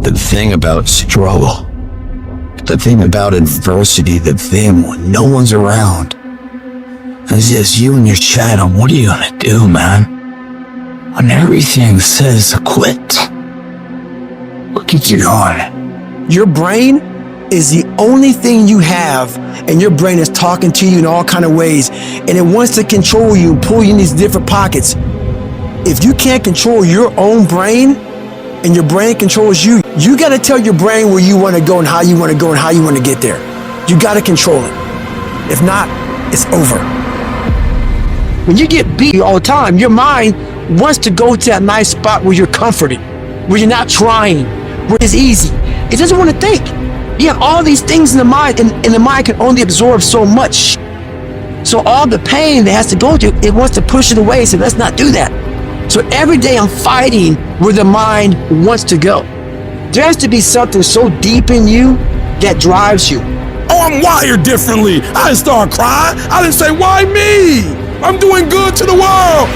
The thing about struggle, the thing about adversity, the thing when no one's around, it's just you and your shadow. What are you gonna do, man? When everything says to quit, look at you on. Your brain is the only thing you have, and your brain is talking to you in all kind of ways, and it wants to control you and pull you in these different pockets. If you can't control your own brain, and your brain controls you, you got to tell your brain where you want to go and how you want to go and how you want to get there. You got to control it. If not, it's over. When you get beat all the time, your mind wants to go to that nice spot where you're comforted, where you're not trying, where it's easy. It doesn't want to think. You have all these things in the mind, and the mind can only absorb so much. So all the pain that has to go through, it wants to push it away, so let's not do that. So every day I'm fighting where the mind wants to go. There has to be something so deep in you that drives you. Oh, I'm wired differently. I didn't start crying. I didn't say, why me? I'm doing good to the world.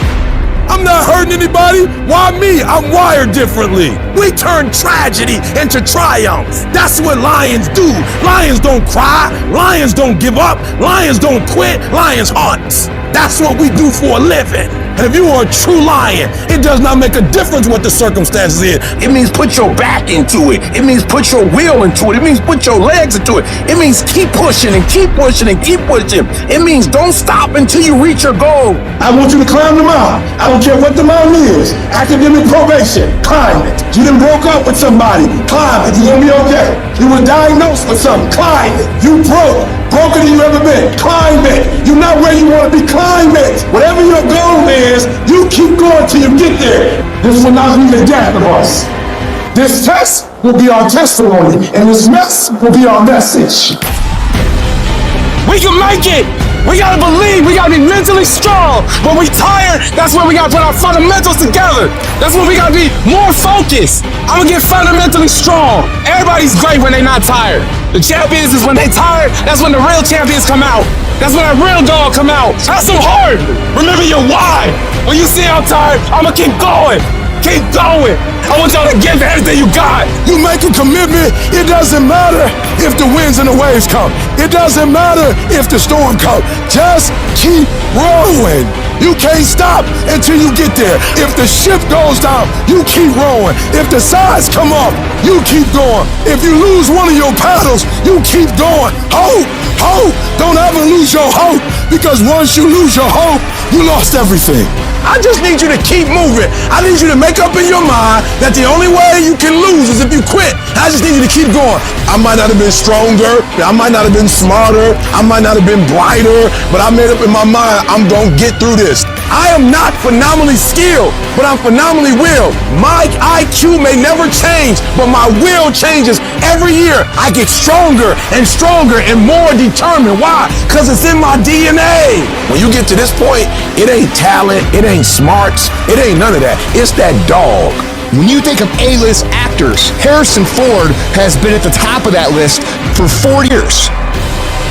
I'm not hurting anybody. Why me? I'm wired differently. We turn tragedy into triumph. That's what lions do. Lions don't cry. Lions don't give up. Lions don't quit. Lions hunt. That's what we do for a living. And if you are a true lion, it does not make a difference what the circumstances is. It means put your back into it. It means put your will into it. It means put your legs into it. It means keep pushing and keep pushing and keep pushing. It means don't stop until you reach your goal. I want you to climb the mountain. I don't care what the mountain is. Academic probation, climb it. You done broke up with somebody, climb it. You're gonna be okay. You were diagnosed with something, climb it. You broker than you ever been, climb it. You're not where you want to be, climb it. Whatever your goal is, you keep going till you get there. This will not be the death of us. This test will be our testimony, and this mess will be our message. We can make it! We gotta believe, we gotta be mentally strong. When we tired, that's when we gotta put our fundamentals together. That's when we gotta be more focused. I'm gonna get fundamentally strong. Everybody's great when they're not tired. The champions is when they tired, that's when the real champions come out. That's when that real dog come out. That's so hard. Remember your why. When you see I'm tired, I'ma keep going. Keep going. I want y'all to give everything you got. You make a commitment, it doesn't matter if the winds and the waves come. It doesn't matter if the storm comes. Just keep rowing. You can't stop until you get there. If the ship goes down, you keep rowing. If the sides come up, you keep going. If you lose one of your paddles, you keep going. Hope, hope. Don't ever lose your hope, because once you lose your hope, you lost everything. I just need you to keep moving. I need you to make up in your mind that the only way you can lose is if you quit. I just need you to keep going. I might not have been stronger. I might not have been smarter. I might not have been brighter, but I made up in my mind, I'm gonna get through this. I am not phenomenally skilled, but I'm phenomenally willed. My IQ may never change, but my will changes every year. I get stronger and stronger and more determined. Why? Because it's in my DNA. When you get to this point, it ain't talent, it ain't smarts, it ain't none of that. It's that dog. When you think of A-list actors, Harrison Ford has been at the top of that list for 4 years.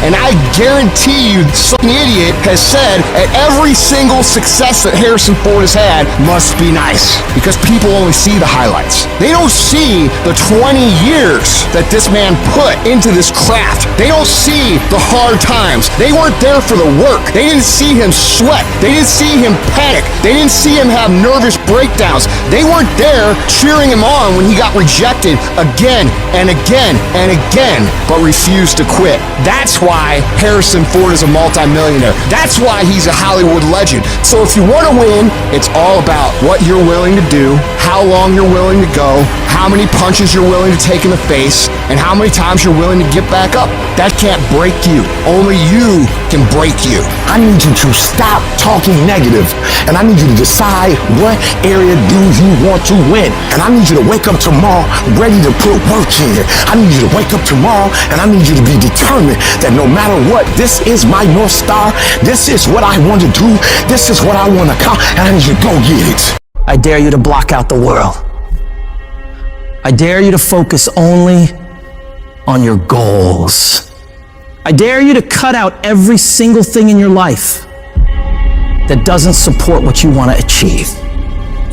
And I guarantee you some idiot has said that every single success that Harrison Ford has had must be nice, because people only see the highlights. They don't see the 20 years that this man put into this craft. They don't see the hard times. They weren't there for the work. They didn't see him sweat. They didn't see him panic. They didn't see him have nervous breakdowns. They weren't there cheering him on when he got rejected again and again and again, but refused to quit. That's why Harrison Ford is a multimillionaire. That's why he's a Hollywood legend. So if you want to win, it's all about what you're willing to do, how long you're willing to go, how many punches you're willing to take in the face, and how many times you're willing to get back up. That can't break you. Only you can break you. I need you to stop talking negative, and I need you to decide what area do you want to win. And I need you to wake up tomorrow ready to put work in. I need you to wake up tomorrow, and I need you to be determined that no matter what, this is my North Star. This is what I want to do. This is what I want to accomplish, and I need you to go get it. I dare you to block out the world. I dare you to focus only on your goals. I dare you to cut out every single thing in your life that doesn't support what you want to achieve.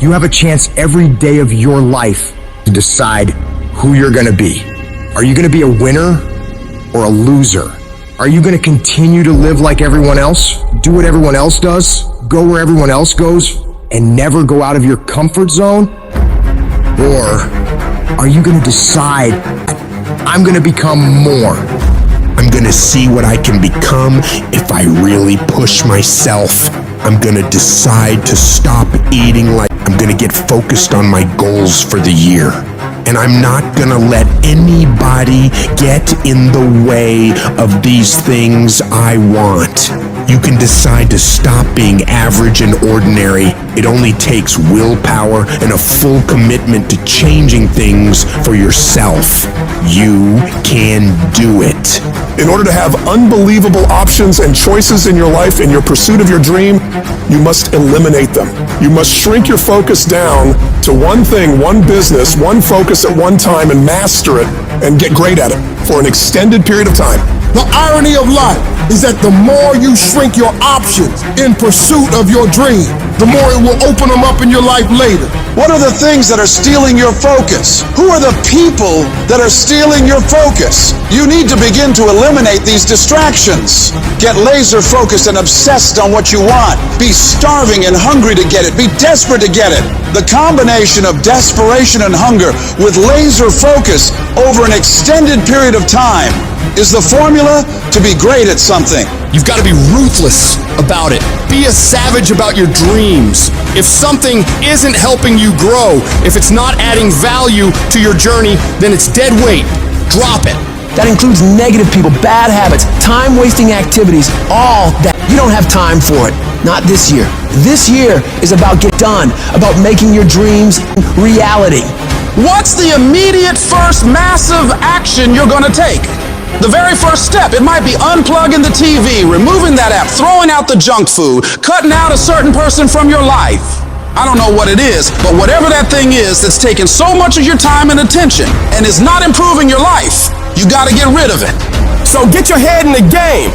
You have a chance every day of your life to decide who you're gonna be. Are you gonna be a winner or a loser? Are you gonna continue to live like everyone else? Do what everyone else does? Go where everyone else goes? And never go out of your comfort zone? Or are you gonna decide, I'm gonna become more? I'm gonna see what I can become if I really push myself. I'm gonna decide to stop eating like I'm gonna get focused on my goals for the year. And I'm not gonna let anybody get in the way of these things I want. You can decide to stop being average and ordinary. It only takes willpower and a full commitment to changing things for yourself. You can do it. In order to have unbelievable options and choices in your life in your pursuit of your dream, you must eliminate them. You must shrink your focus down to one thing, one business, one focus at one time, and master it and get great at it for an extended period of time. The irony of life is that the more you shrink your options in pursuit of your dream, the more it will open them up in your life later. What are the things that are stealing your focus? Who are the people that are stealing your focus? You need to begin to eliminate these distractions. Get laser focused and obsessed on what you want. Be starving and hungry to get it. Be desperate to get it. The combination of desperation and hunger with laser focus over an extended period of time is the formula to be great at something. You've got to be ruthless about it. Be a savage about your dreams. If something isn't helping you grow, if it's not adding value to your journey, then it's dead weight. Drop it. That includes negative people, bad habits, time-wasting activities, all that. You don't have time for it. Not this year. This year is about get done, about making your dreams reality. What's the immediate first massive action you're going to take? The very first step, it might be unplugging the TV, removing that app, throwing out the junk food, cutting out a certain person from your life. I don't know what it is, but whatever that thing is that's taking so much of your time and attention and is not improving your life, you gotta get rid of it. So get your head in the game.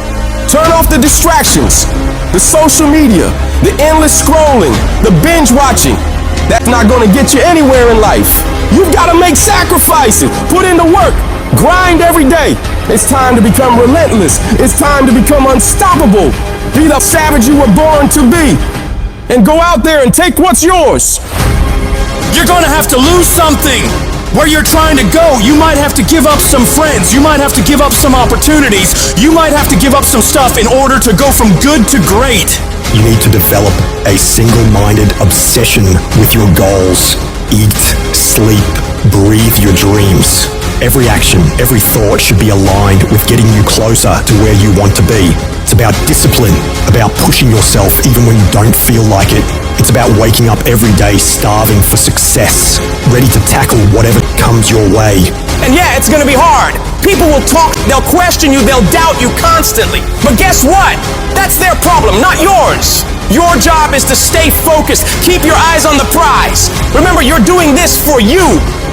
Turn off the distractions, the social media, the endless scrolling, the binge watching. That's not gonna get you anywhere in life. You've gotta make sacrifices, put in the work, grind every day. It's time to become relentless. It's time to become unstoppable. Be the savage you were born to be. And go out there and take what's yours. You're gonna have to lose something. Where you're trying to go, you might have to give up some friends. You might have to give up some opportunities. You might have to give up some stuff in order to go from good to great. You need to develop a single-minded obsession with your goals. Eat, sleep, breathe your dreams. Every action, every thought should be aligned with getting you closer to where you want to be. It's about discipline, about pushing yourself even when you don't feel like it. It's about waking up every day starving for success, ready to tackle whatever comes your way. And yeah, it's gonna be hard. People will talk, they'll question you, they'll doubt you constantly. But guess what? That's their problem, not yours. Your job is to stay focused, keep your eyes on the prize. Remember, you're doing this for you,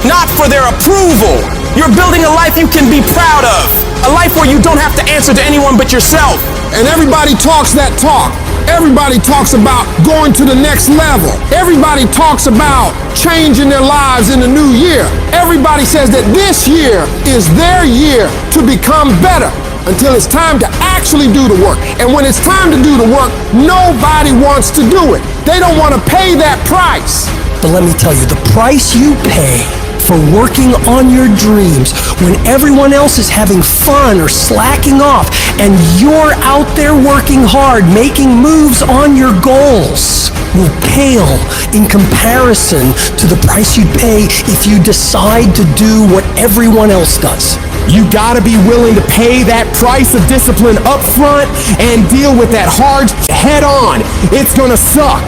not for their approval. You're building a life you can be proud of. A life where you don't have to answer to anyone but yourself. And everybody talks that talk. Everybody talks about going to the next level. Everybody talks about changing their lives in the new year. Everybody says that this year is their year to become better until it's time to actually do the work. And when it's time to do the work, nobody wants to do it. They don't want to pay that price. But let me tell you, the price you pay for working on your dreams when everyone else is having fun or slacking off and you're out there working hard, making moves on your goals, will pale in comparison to the price you'd pay if you decide to do what everyone else does. You gotta be willing to pay that price of discipline up front and deal with that hard head on. It's gonna suck.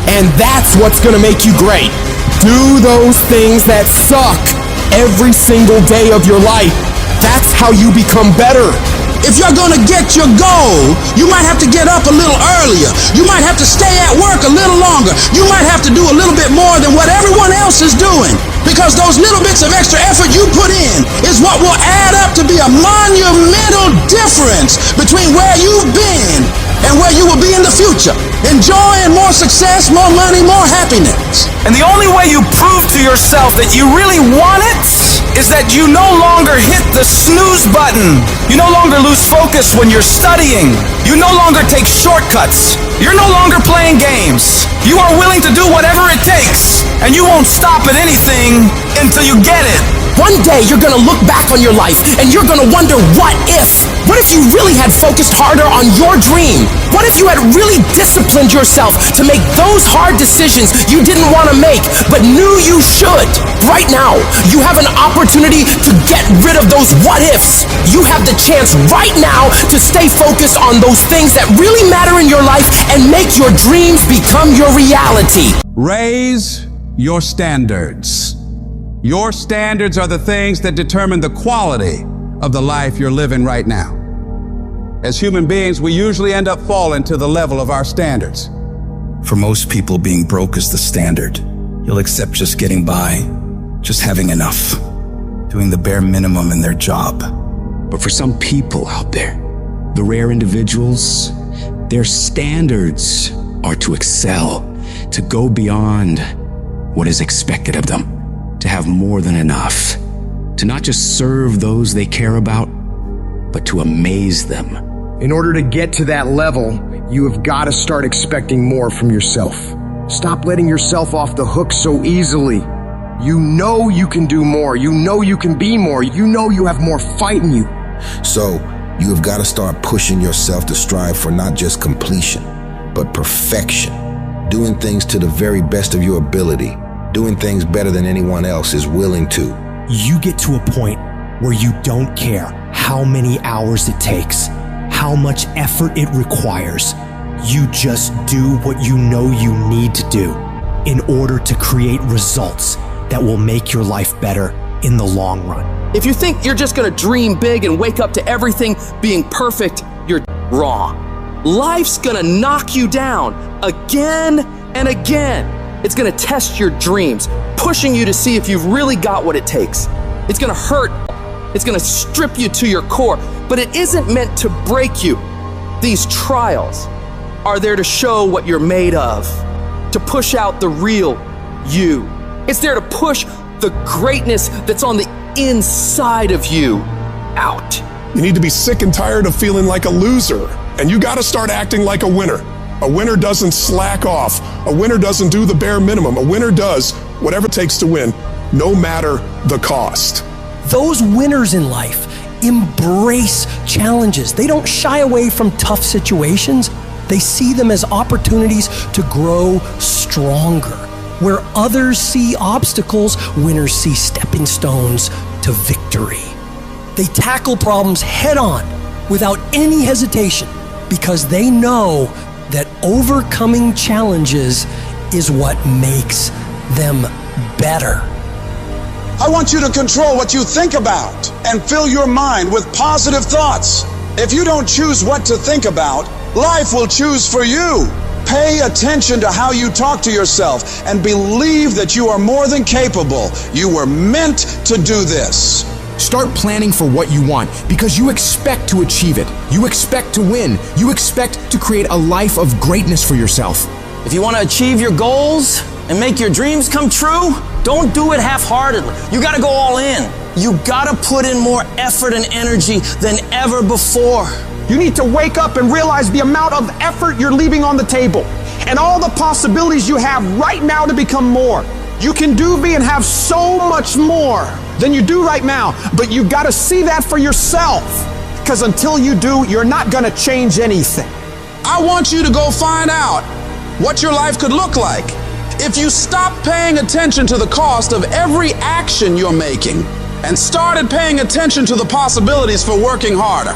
And that's what's gonna make you great. Do those things that suck every single day of your life. That's how you become better. If you're gonna get your goal, you might have to get up a little earlier. You might have to stay at work a little longer. You might have to do a little bit more than what everyone else is doing. Because those little bits of extra effort you put in is what will add up to be a monumental difference between where you've been and where you will be in the future. Enjoying more success, more money, more happiness. And the only way you prove to yourself that you really want it is that you no longer hit the snooze button. You no longer lose focus when you're studying. You no longer take shortcuts. You're no longer playing games. You are willing to do whatever it takes, and you won't stop at anything until you get it. One day you're gonna look back on your life and you're gonna wonder, what if? What if you really had focused harder on your dream? What if you had really disciplined yourself to make those hard decisions you didn't want to make but knew you should? Right now, you have an opportunity to get rid of those what ifs. You have the chance right now to stay focused on those things that really matter in your life and make your dreams become your reality. Raise your standards. Your standards are the things that determine the quality of the life you're living right now. As human beings, we usually end up falling to the level of our standards. For most people, being broke is the standard. You'll accept just getting by, just having enough, doing the bare minimum in their job. But for some people out there, the rare individuals, their standards are to excel, to go beyond what is expected of them, to have more than enough, to not just serve those they care about, but to amaze them. In order to get to that level, you have got to start expecting more from yourself. Stop letting yourself off the hook so easily. You know you can do more. You know you can be more. You know you have more fight in you. So, you have got to start pushing yourself to strive for not just completion, but perfection. Doing things to the very best of your ability. Doing things better than anyone else is willing to. You get to a point where you don't care how many hours it takes, how much effort it requires. You just do what you know you need to do in order to create results that will make your life better in the long run. If you think you're just gonna dream big and wake up to everything being perfect, you're wrong. Life's gonna knock you down again and again. It's gonna test your dreams, pushing you to see if you've really got what it takes. It's gonna hurt. It's gonna strip you to your core, but it isn't meant to break you. These trials are there to show what you're made of, to push out the real you. It's there to push the greatness that's on the inside of you out. You need to be sick and tired of feeling like a loser, and you gotta start acting like a winner. A winner doesn't slack off. A winner doesn't do the bare minimum. A winner does whatever it takes to win, no matter the cost. Those winners in life embrace challenges. They don't shy away from tough situations. They see them as opportunities to grow stronger. Where others see obstacles, winners see stepping stones to victory. They tackle problems head on without any hesitation because they know that overcoming challenges is what makes them better. I want you to control what you think about and fill your mind with positive thoughts. If you don't choose what to think about, life will choose for you. Pay attention to how you talk to yourself and believe that you are more than capable. You were meant to do this. Start planning for what you want because you expect to achieve it. You expect to win. You expect to create a life of greatness for yourself. If you want to achieve your goals and make your dreams come true, don't do it half-heartedly. You got to go all in. You got to put in more effort and energy than ever before. You need to wake up and realize the amount of effort you're leaving on the table and all the possibilities you have right now to become more. You can do, be, and have so much more than you do right now, but you gotta see that for yourself, because until you do, you're not gonna change anything. I want you to go find out what your life could look like if you stopped paying attention to the cost of every action you're making and started paying attention to the possibilities for working harder.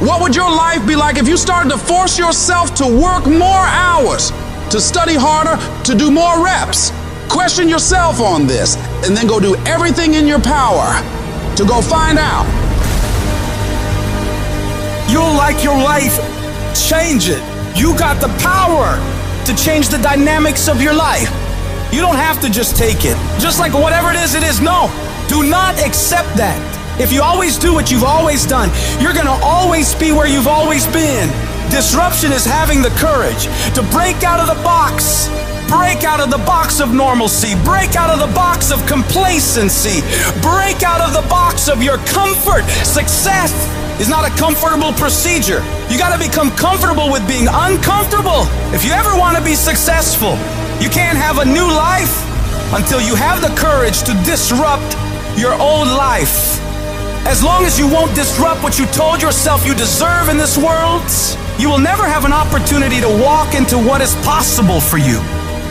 What would your life be like if you started to force yourself to work more hours, to study harder, to do more reps? Question yourself on this, and then go do everything in your power to go find out. You'll like your life. Change it. You got the power to change the dynamics of your life. You don't have to just take it. Just like whatever it is. No, do not accept that. If you always do what you've always done, you're gonna always be where you've always been. Disruption is having the courage to break out of the box Break out of the box of normalcy. Break out of the box of complacency. Break out of the box of your comfort. Success is not a comfortable procedure. You got to become comfortable with being uncomfortable. If you ever want to be successful, you can't have a new life until you have the courage to disrupt your old life. As long as you won't disrupt what you told yourself you deserve in this world, you will never have an opportunity to walk into what is possible for you.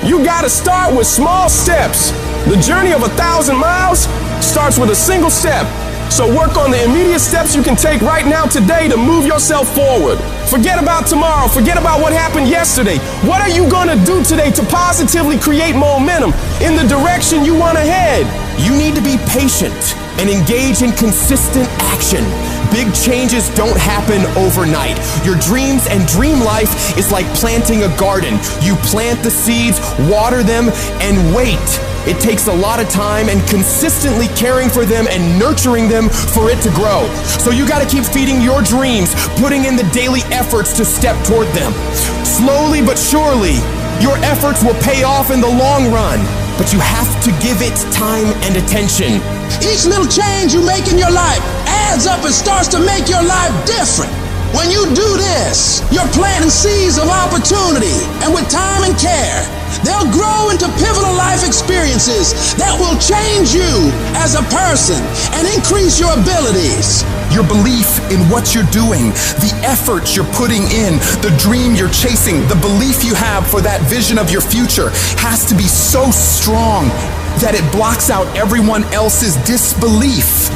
You gotta start with small steps. The journey of 1,000 miles starts with a single step. So work on the immediate steps you can take right now today to move yourself forward. Forget about tomorrow. Forget about what happened yesterday. What are you gonna do today to positively create momentum in the direction you wanna head? You need to be patient and engage in consistent action. Big changes don't happen overnight. Your dreams and dream life is like planting a garden. You plant the seeds, water them, and wait. It takes a lot of time and consistently caring for them and nurturing them for it to grow. So you gotta keep feeding your dreams, putting in the daily efforts to step toward them. Slowly but surely, your efforts will pay off in the long run, but you have to give it time and attention. Each little change you make in your life adds up and starts to make your life different. When you do this, you're planting seeds of opportunity, and with time and care, they'll grow into pivotal life experiences that will change you as a person and increase your abilities. Your belief in what you're doing, the effort you're putting in, the dream you're chasing, the belief you have for that vision of your future has to be so strong that it blocks out everyone else's disbelief.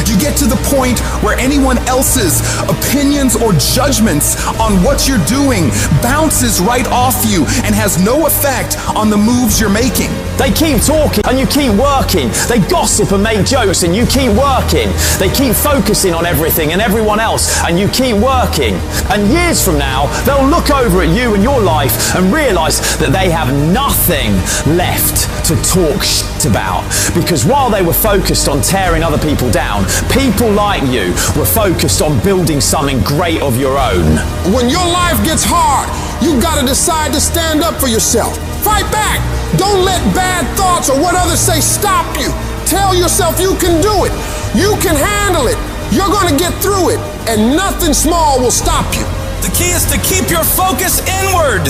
You get to the point where anyone else's opinions or judgments on what you're doing bounces right off you and has no effect on the moves you're making. They keep talking and you keep working. They gossip and make jokes and you keep working. They keep focusing on everything and everyone else and you keep working. And years from now, they'll look over at you and your life and realize that they have nothing left to talk shit about. Because while they were focused on tearing other people down, people like you were focused on building something great of your own. When your life gets hard, you gotta decide to stand up for yourself. Fight back. Don't let bad thoughts or what others say stop you. Tell yourself you can do it. You can handle it. You're gonna get through it, and nothing small will stop you. The key is to keep your focus inward.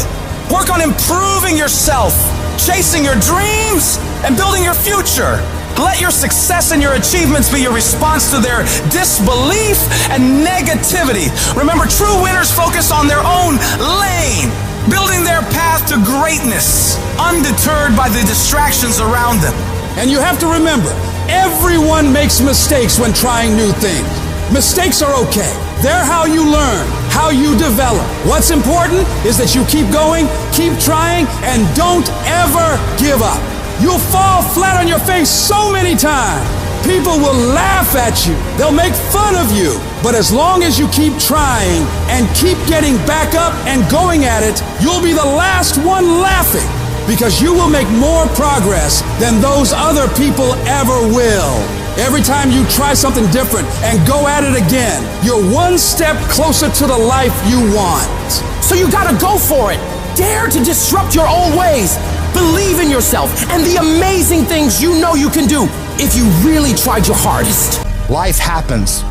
Work on improving yourself, chasing your dreams, and building your future. Let your success and your achievements be your response to their disbelief and negativity. Remember, true winners focus on their own lane, building their path to greatness, undeterred by the distractions around them. And you have to remember, everyone makes mistakes when trying new things. Mistakes are okay. They're how you learn, how you develop. What's important is that you keep going, keep trying, and don't ever give up. You'll fall flat on your face so many times. People will laugh at you. They'll make fun of you. But as long as you keep trying and keep getting back up and going at it, you'll be the last one laughing, because you will make more progress than those other people ever will. Every time you try something different and go at it again, you're one step closer to the life you want. So you gotta go for it. Dare to disrupt your old ways. Believe in yourself and the amazing things you know you can do if you really tried your hardest. Life happens.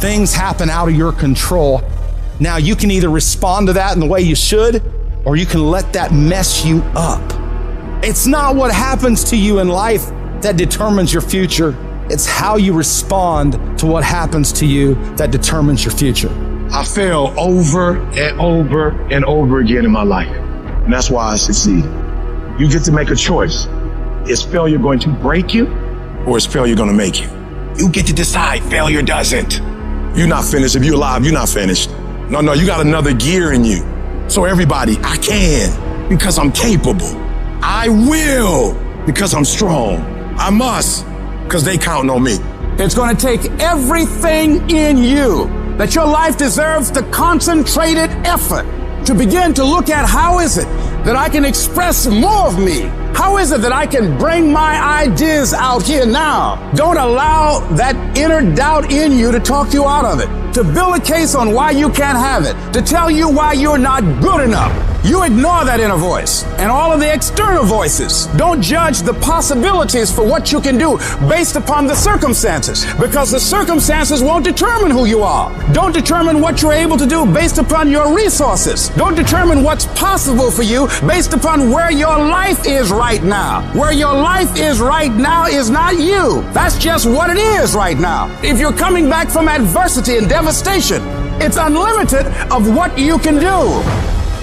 Things happen out of your control. Now you can either respond to that in the way you should, or you can let that mess you up. It's not what happens to you in life that determines your future. It's how you respond to what happens to you that determines your future. I fail over and over and over again in my life. And that's why I succeed. You get to make a choice. Is failure going to break you, or is failure going to make you? You get to decide. Failure doesn't. You're not finished. If you're alive, you're not finished. No, you got another gear in you. So everybody, I can because I'm capable. I will because I'm strong. I must because they counting on me. It's going to take everything in you that your life deserves the concentrated effort to begin to look at how is it that I can express more of me? How is it that I can bring my ideas out here now? Don't allow that inner doubt in you to talk you out of it, to build a case on why you can't have it, to tell you why you're not good enough. You ignore that inner voice and all of the external voices. Don't judge the possibilities for what you can do based upon the circumstances, because the circumstances won't determine who you are. Don't determine what you're able to do based upon your resources. Don't determine what's possible for you based upon where your life is right now. Where your life is right now is not you. That's just what it is right now. If you're coming back from adversity and devastation, it's unlimited of what you can do.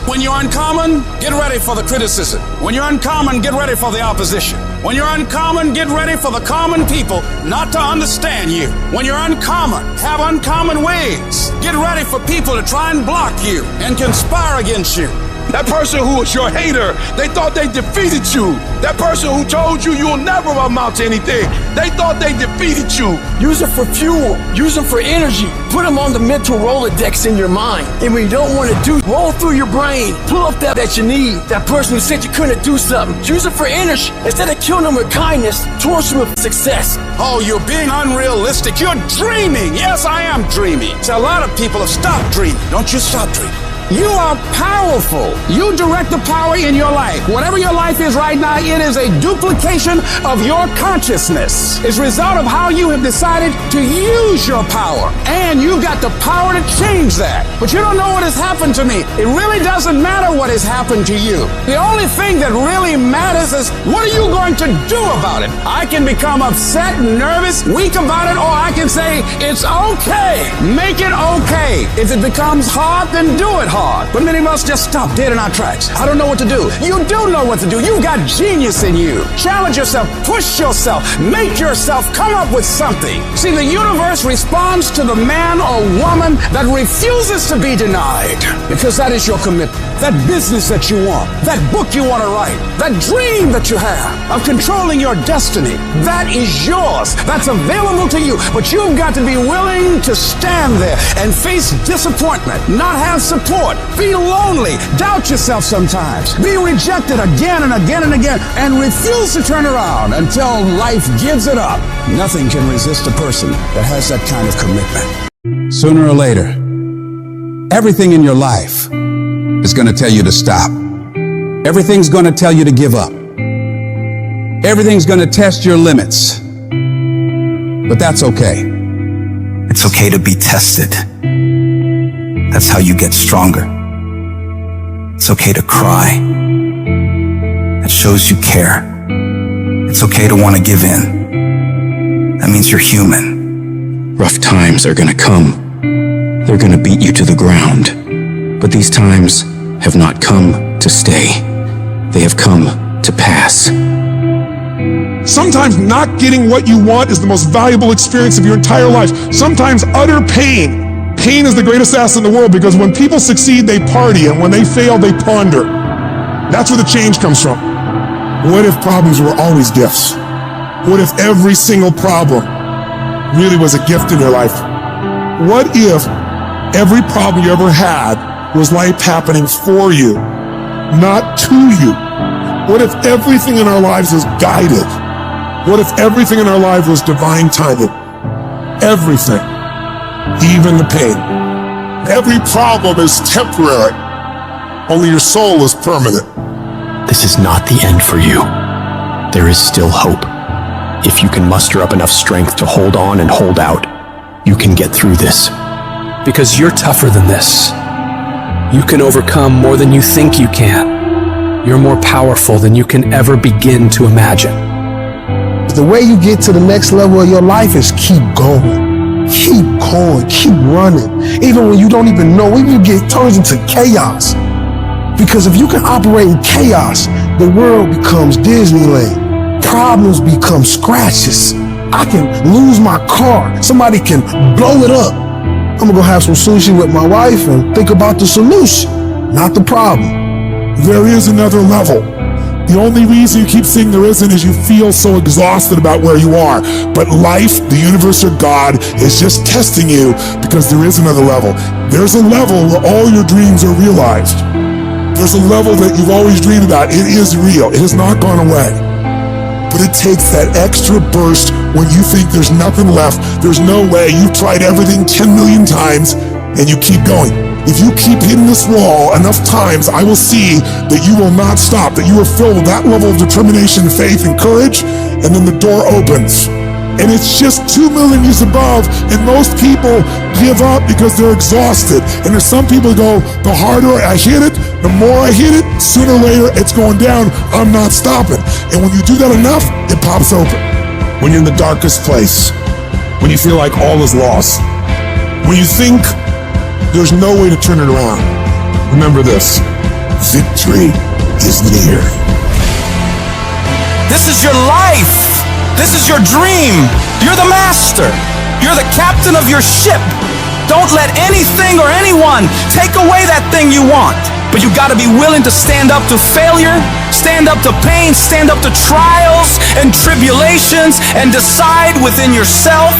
When you're uncommon, get ready for the criticism. When you're uncommon, get ready for the opposition. When you're uncommon, get ready for the common people not to understand you. When you're uncommon, have uncommon ways. Get ready for people to try and block you and conspire against you. That person who was your hater, they thought they defeated you. That person who told you you'll never amount to anything, they thought they defeated you. Use it for fuel. Use it for energy. Put them on the mental Rolodex in your mind. And when you don't want to do, roll through your brain. Pull up that you need. That person who said you couldn't do something. Use it for energy. Instead of killing them with kindness, torch them with success. Oh, you're being unrealistic. You're dreaming. Yes, I am dreaming. So a lot of people have stopped dreaming. Don't you stop dreaming. You are powerful. You direct the power in your life. Whatever your life is right now, it is a duplication of your consciousness. It's a result of how you have decided to use your power. And you've got the power to change that. But you don't know what has happened to me. It really doesn't matter what has happened to you. The only thing that really matters is, what are you going to do about it? I can become upset, nervous, weak about it, or I can say, it's okay. Make it okay. If it becomes hard, then do it hard. But many of us just stop dead in our tracks. I don't know what to do. You do know what to do. You've got genius in you. Challenge yourself, push yourself, make yourself come up with something. See, the universe responds to the man or woman that refuses to be denied, because that is your commitment. That business that you want, that book you want to write, that dream that you have of controlling your destiny, that is yours. That's available to you. But you've got to be willing to stand there and face disappointment, not have support, be lonely, doubt yourself sometimes, be rejected again and again and again, and refuse to turn around until life gives it up. Nothing can resist a person that has that kind of commitment. Sooner or later, everything in your life is going to tell you to stop. Everything's going to tell you to give up. Everything's going to test your limits. But that's okay. It's okay to be tested. That's how you get stronger. It's okay to cry. That shows you care. It's okay to want to give in. That means you're human. Rough times are gonna come. They're gonna beat you to the ground. But these times have not come to stay. They have come to pass. Sometimes not getting what you want is the most valuable experience of your entire life. Sometimes utter pain. Pain is the greatest asset in the world, because when people succeed, they party, and when they fail, they ponder. That's where the change comes from. What if problems were always gifts? What if every single problem really was a gift in your life? What if every problem you ever had was life happening for you, not to you? What if everything in our lives is guided? What if everything in our life was divine timing? Everything. Even the pain. Every problem is temporary. Only your soul is permanent. This is not the end for you. There is still hope. If you can muster up enough strength to hold on and hold out, you can get through this. Because you're tougher than this. You can overcome more than you think you can. You're more powerful than you can ever begin to imagine. The way you get to the next level of your life is keep going. Keep going, keep running. Even when you don't even know, even you get turns into chaos. Because if you can operate in chaos, the world becomes Disneyland. Problems become scratches. I can lose my car. Somebody can blow it up. I'm gonna go have some sushi with my wife and think about the solution, not the problem. There is another level. The only reason you keep saying there isn't is you feel so exhausted about where you are. But life, the universe, or God is just testing you, because there is another level. There's a level where all your dreams are realized. There's a level that you've always dreamed about. It is real. It has not gone away. But it takes that extra burst when you think there's nothing left. There's no way. You've tried everything 10 million times and you keep going. if you keep hitting this wall enough times, I will see that you will not stop, that you are filled with that level of determination, faith, and courage, and then the door opens. And it's just 2 million years above, and most people give up because they're exhausted. And there's some people who go, the harder I hit it, the more I hit it, sooner or later it's going down, I'm not stopping. And when you do that enough, it pops open. When you're in the darkest place, when you feel like all is lost, when you think there's no way to turn it around, remember this: victory is near. This is your life. This is your dream. You're the master. You're the captain of your ship. Don't let anything or anyone take away that thing you want. But you gotta be willing to stand up to failure, stand up to pain, stand up to trials and tribulations, and decide within yourself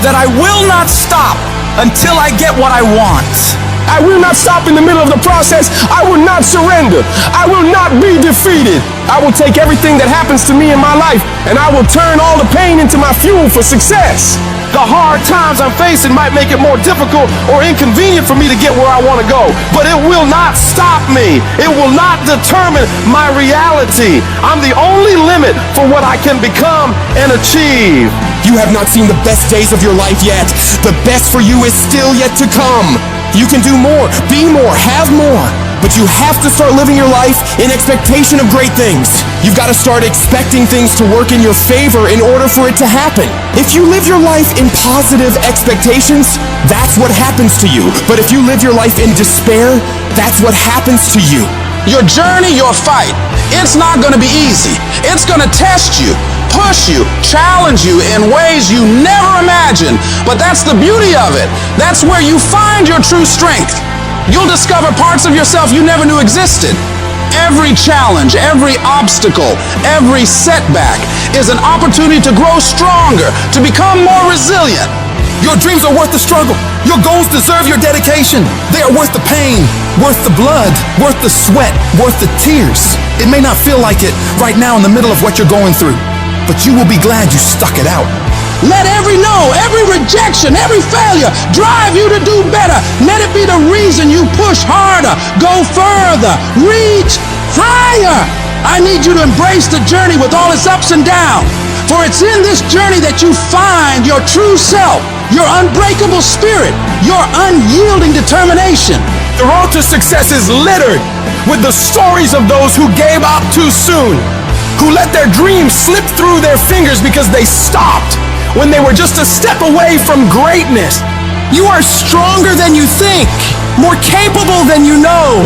that I will not stop until I get what I want. I will not stop in the middle of the process. I will not surrender. I will not be defeated. I will take everything that happens to me in my life and I will turn all the pain into my fuel for success. The hard times I'm facing might make it more difficult or inconvenient for me to get where I want to go, but it will not stop me. It will not determine my reality. I'm the only limit for what I can become and achieve. You have not seen the best days of your life yet. The best for you is still yet to come. You can do more, be more, have more. But you have to start living your life in expectation of great things. You've got to start expecting things to work in your favor in order for it to happen. If you live your life in positive expectations, that's what happens to you. But if you live your life in despair, that's what happens to you. Your journey, your fight, it's not going to be easy. It's going to test you, push you, challenge you in ways you never imagined. But that's the beauty of it. That's where you find your true strength. You'll discover parts of yourself you never knew existed. Every challenge, every obstacle, every setback is an opportunity to grow stronger, to become more resilient. Your dreams are worth the struggle. Your goals deserve your dedication. They are worth the pain, worth the blood, worth the sweat, worth the tears. It may not feel like it right now in the middle of what you're going through, but you will be glad you stuck it out. Let every no, every rejection, every failure drive you to do better. Let it be the reason you push harder, go further, reach higher. I need you to embrace the journey with all its ups and downs. For it's in this journey that you find your true self, your unbreakable spirit, your unyielding determination. The road to success is littered with the stories of those who gave up too soon, who let their dreams slip through their fingers because they stopped when they were just a step away from greatness. You are stronger than you think, more capable than you know,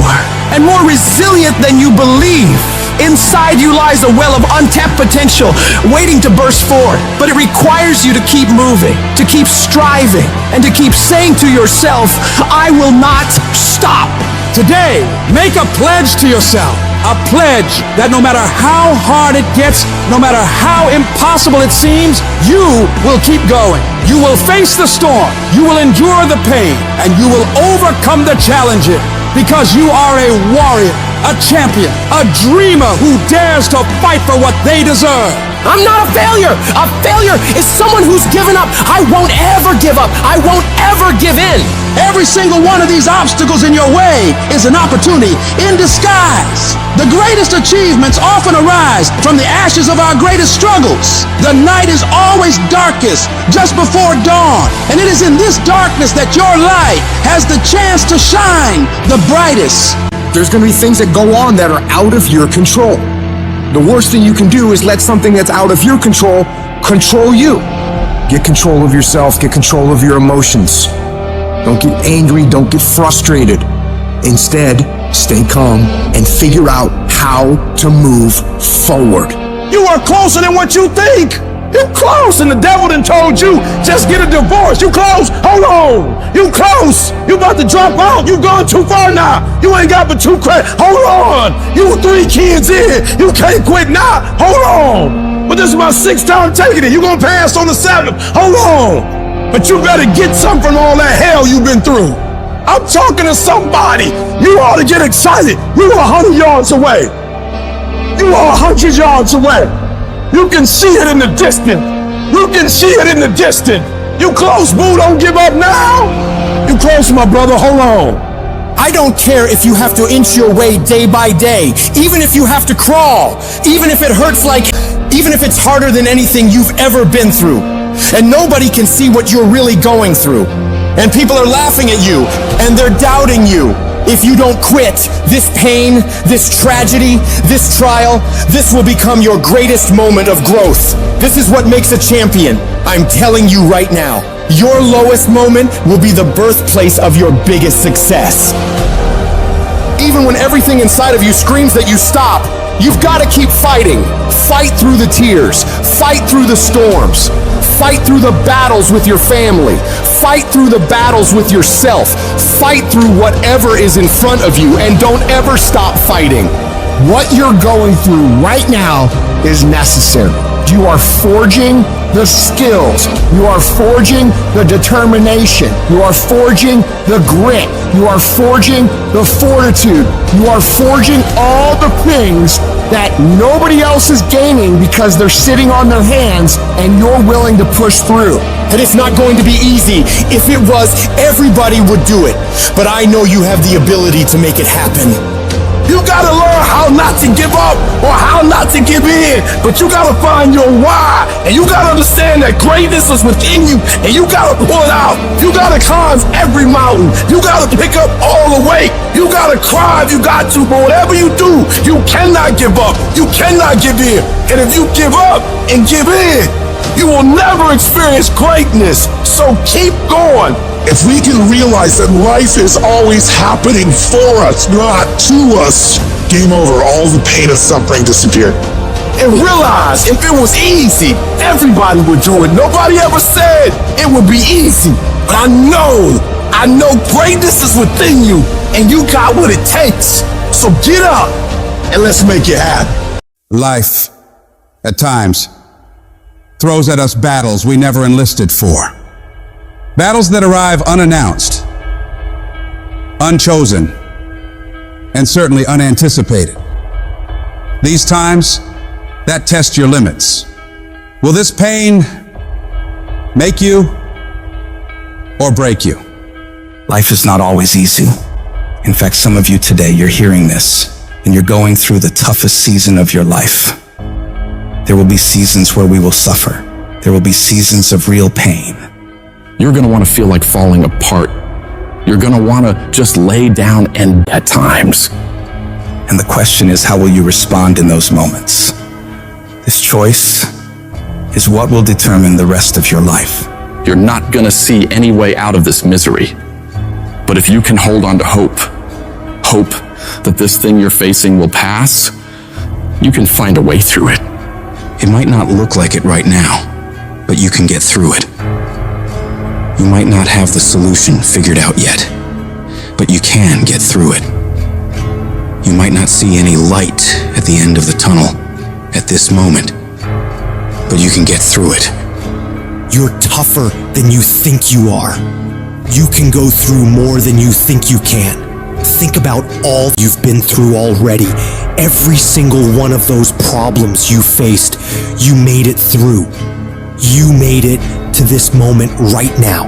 and more resilient than you believe. Inside you lies a well of untapped potential waiting to burst forth, but it requires you to keep moving, to keep striving, and to keep saying to yourself, I will not stop. Today, make a pledge to yourself. A pledge that no matter how hard it gets, no matter how impossible it seems, you will keep going. You will face the storm. You will endure the pain. And you will overcome the challenges because you are a warrior, a champion, a dreamer who dares to fight for what they deserve. I'm not a failure. A failure is someone who's given up. I won't ever give up. I won't ever give in. Every single one of these obstacles in your way is an opportunity in disguise. The greatest achievements often arise from the ashes of our greatest struggles. The night is always darkest just before dawn, and it is in this darkness that your light has the chance to shine the brightest. There's going to be things that go on that are out of your control. The worst thing you can do is let something that's out of your control you. Get control of yourself, get control of your emotions. Don't get angry, don't get frustrated. Instead, stay calm and figure out how to move forward. You are closer than what you think. You close, and the devil done told you, just get a divorce. You close, hold on. You close, you about to drop out. You gone too far now. You ain't got but 2 credits. Hold on. You 3 kids in. You can't quit now. Hold on. But this is my 6th time taking it. You gonna pass on the 7th. Hold on. But you better get something from all that hell you've been through. I'm talking to somebody. You ought to get excited. You are 100 yards away. You are 100 yards away. You can see it in the distance. You can see it in the distance. You close, boo. Don't give up now. You close, my brother. Hold on. I don't care if you have to inch your way day by day, even if you have to crawl, even if it hurts even if it's harder than anything you've ever been through. And nobody can see what you're really going through. And people are laughing at you, and they're doubting you. If you don't quit, this pain, this tragedy, this trial, this will become your greatest moment of growth. This is what makes a champion. I'm telling you right now, your lowest moment will be the birthplace of your biggest success. Even when everything inside of you screams that you stop, you've got to keep fighting. Fight through the tears. Fight through the storms. Fight through the battles with your family. Fight through the battles with yourself. Fight through whatever is in front of you, and don't ever stop fighting. What you're going through right now is necessary. You are forging the skills. You are forging the determination. You are forging the grit. You are forging the fortitude. You are forging all the things that nobody else is gaining because they're sitting on their hands and you're willing to push through. And it's not going to be easy. If it was, everybody would do it. But I know you have the ability to make it happen. You gotta learn how not to give up or how not to give in, but you gotta find your why, and you gotta understand that greatness is within you, and you gotta pull it out. You gotta climb every mountain. You gotta pick up all the weight. You gotta cry if you got to, but whatever you do, you cannot give up. You cannot give in. And if you give up and give in, you will never experience greatness. So keep going. If we can realize that life is always happening for us, not to us, game over. All the pain and suffering disappear. And realize if it was easy, everybody would do it. Nobody ever said it would be easy. But I know greatness is within you, and you got what it takes. So get up and let's make it happen. Life, at times, throws at us battles we never enlisted for. Battles that arrive unannounced, unchosen, and certainly unanticipated. These times, that test your limits. Will this pain make you or break you? Life is not always easy. In fact, some of you today, you're hearing this, and you're going through the toughest season of your life. There will be seasons where we will suffer. There will be seasons of real pain. You're going to want to feel like falling apart. You're going to want to just lay down and at times. And the question is, how will you respond in those moments? This choice is what will determine the rest of your life. You're not going to see any way out of this misery. But if you can hold on to hope that this thing you're facing will pass, you can find a way through it. It might not look like it right now, but you can get through it. You might not have the solution figured out yet, but you can get through it. You might not see any light at the end of the tunnel at this moment, but you can get through it. You're tougher than you think you are. You can go through more than you think you can. Think about all you've been through already. Every single one of those problems you faced, you made it through. You made it to this moment right now.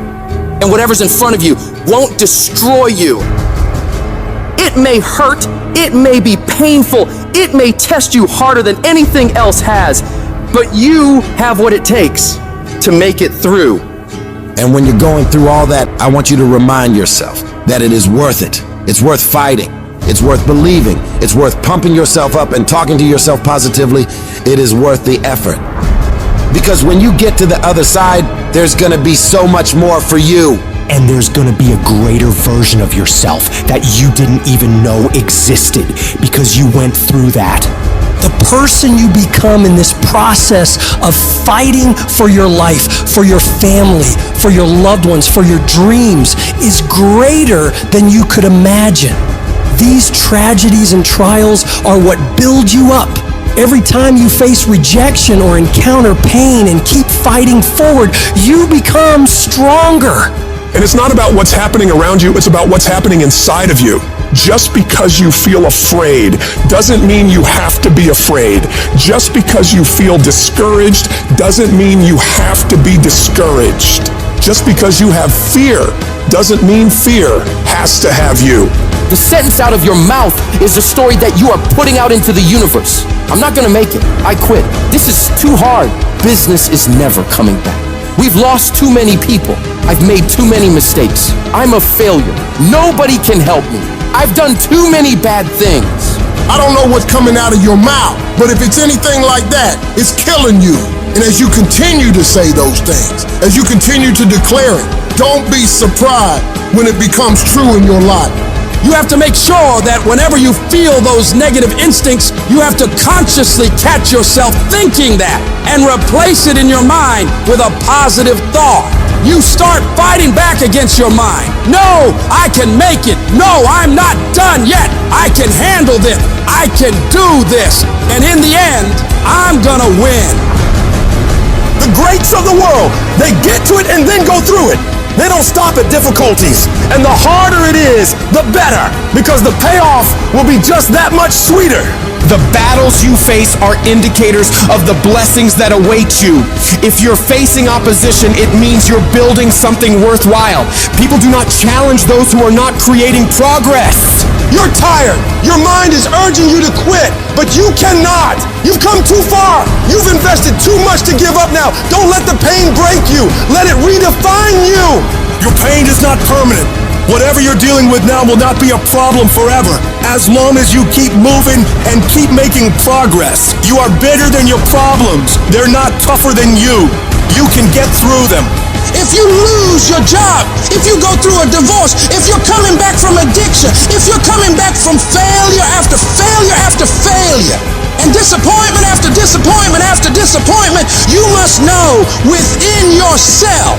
And whatever's in front of you won't destroy you. It may hurt, it may be painful, it may test you harder than anything else has, but you have what it takes to make it through. And when you're going through all that, I want you to remind yourself that it is worth it. It's worth fighting. It's worth believing. It's worth pumping yourself up and talking to yourself positively. It is worth the effort. Because when you get to the other side, there's gonna be so much more for you. And there's gonna be a greater version of yourself that you didn't even know existed because you went through that. The person you become in this process of fighting for your life, for your family, for your loved ones, for your dreams is greater than you could imagine. These tragedies and trials are what build you up. Every time you face rejection or encounter pain and keep fighting forward, you become stronger. And it's not about what's happening around you, it's about what's happening inside of you. Just because you feel afraid doesn't mean you have to be afraid. Just because you feel discouraged doesn't mean you have to be discouraged. Just because you have fear doesn't mean fear has to have you. The sentence out of your mouth is a story that you are putting out into the universe. I'm not gonna make it. I quit. This is too hard. Business is never coming back. We've lost too many people. I've made too many mistakes. I'm a failure. Nobody can help me. I've done too many bad things. I don't know what's coming out of your mouth, but if it's anything like that, it's killing you. And as you continue to say those things, as you continue to declare it, don't be surprised when it becomes true in your life. You have to make sure that whenever you feel those negative instincts, you have to consciously catch yourself thinking that and replace it in your mind with a positive thought. You start fighting back against your mind. No, I can make it. No, I'm not done yet. I can handle this. I can do this. And in the end, I'm gonna win. The greats of the world, they get to it and then go through it. They don't stop at difficulties. And the harder it is, the better, because the payoff will be just that much sweeter. The battles you face are indicators of the blessings that await you. If you're facing opposition, it means you're building something worthwhile. People do not challenge those who are not creating progress. You're tired. Your mind is urging you to quit, but you cannot. You've come too far. You've invested too much to give up now. Don't let the pain break you. Let it redefine you. Your pain is not permanent. Whatever you're dealing with now will not be a problem forever, as long as you keep moving and keep making progress. You are bigger than your problems. They're not tougher than you. You can get through them. If you lose your job, if you go through a divorce, if you're coming back from addiction, if you're coming back from failure after failure after failure, and disappointment after disappointment after disappointment, you must know within yourself,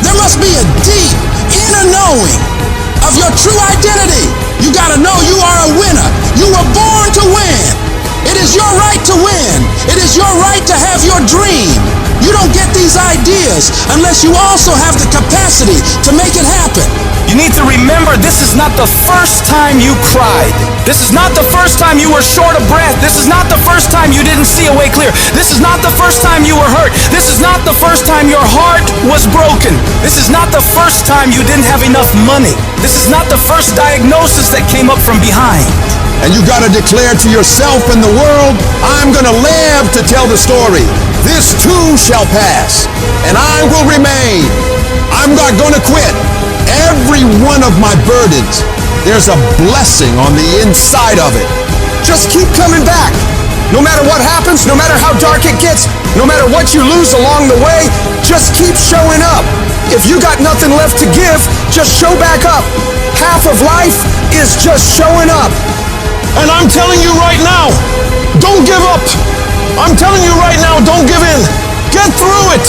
there must be a deep inner knowing of your true identity. You gotta know you are a winner. You were born to win. It is your right to win. It is your right to have your dream. You don't get these ideas unless you also have the capacity to make it happen. You need to remember, this is not the first time you cried. This is not the first time you were short of breath. This is not the first time you didn't see a way clear. This is not the first time you were hurt. This is not the first time your heart was broken. This is not the first time you didn't have enough money. This is not the first diagnosis that came up from behind. And you gotta declare to yourself and the world, I'm gonna live to tell the story. This too shall pass, and I will remain. I'm not gonna quit. Every one of my burdens, there's a blessing on the inside of it. Just keep coming back. No matter what happens, no matter how dark it gets, no matter what you lose along the way, just keep showing up. If you got nothing left to give, just show back up. Half of life is just showing up. And I'm telling you right now, don't give up. I'm telling you right now, don't give in. Get through it.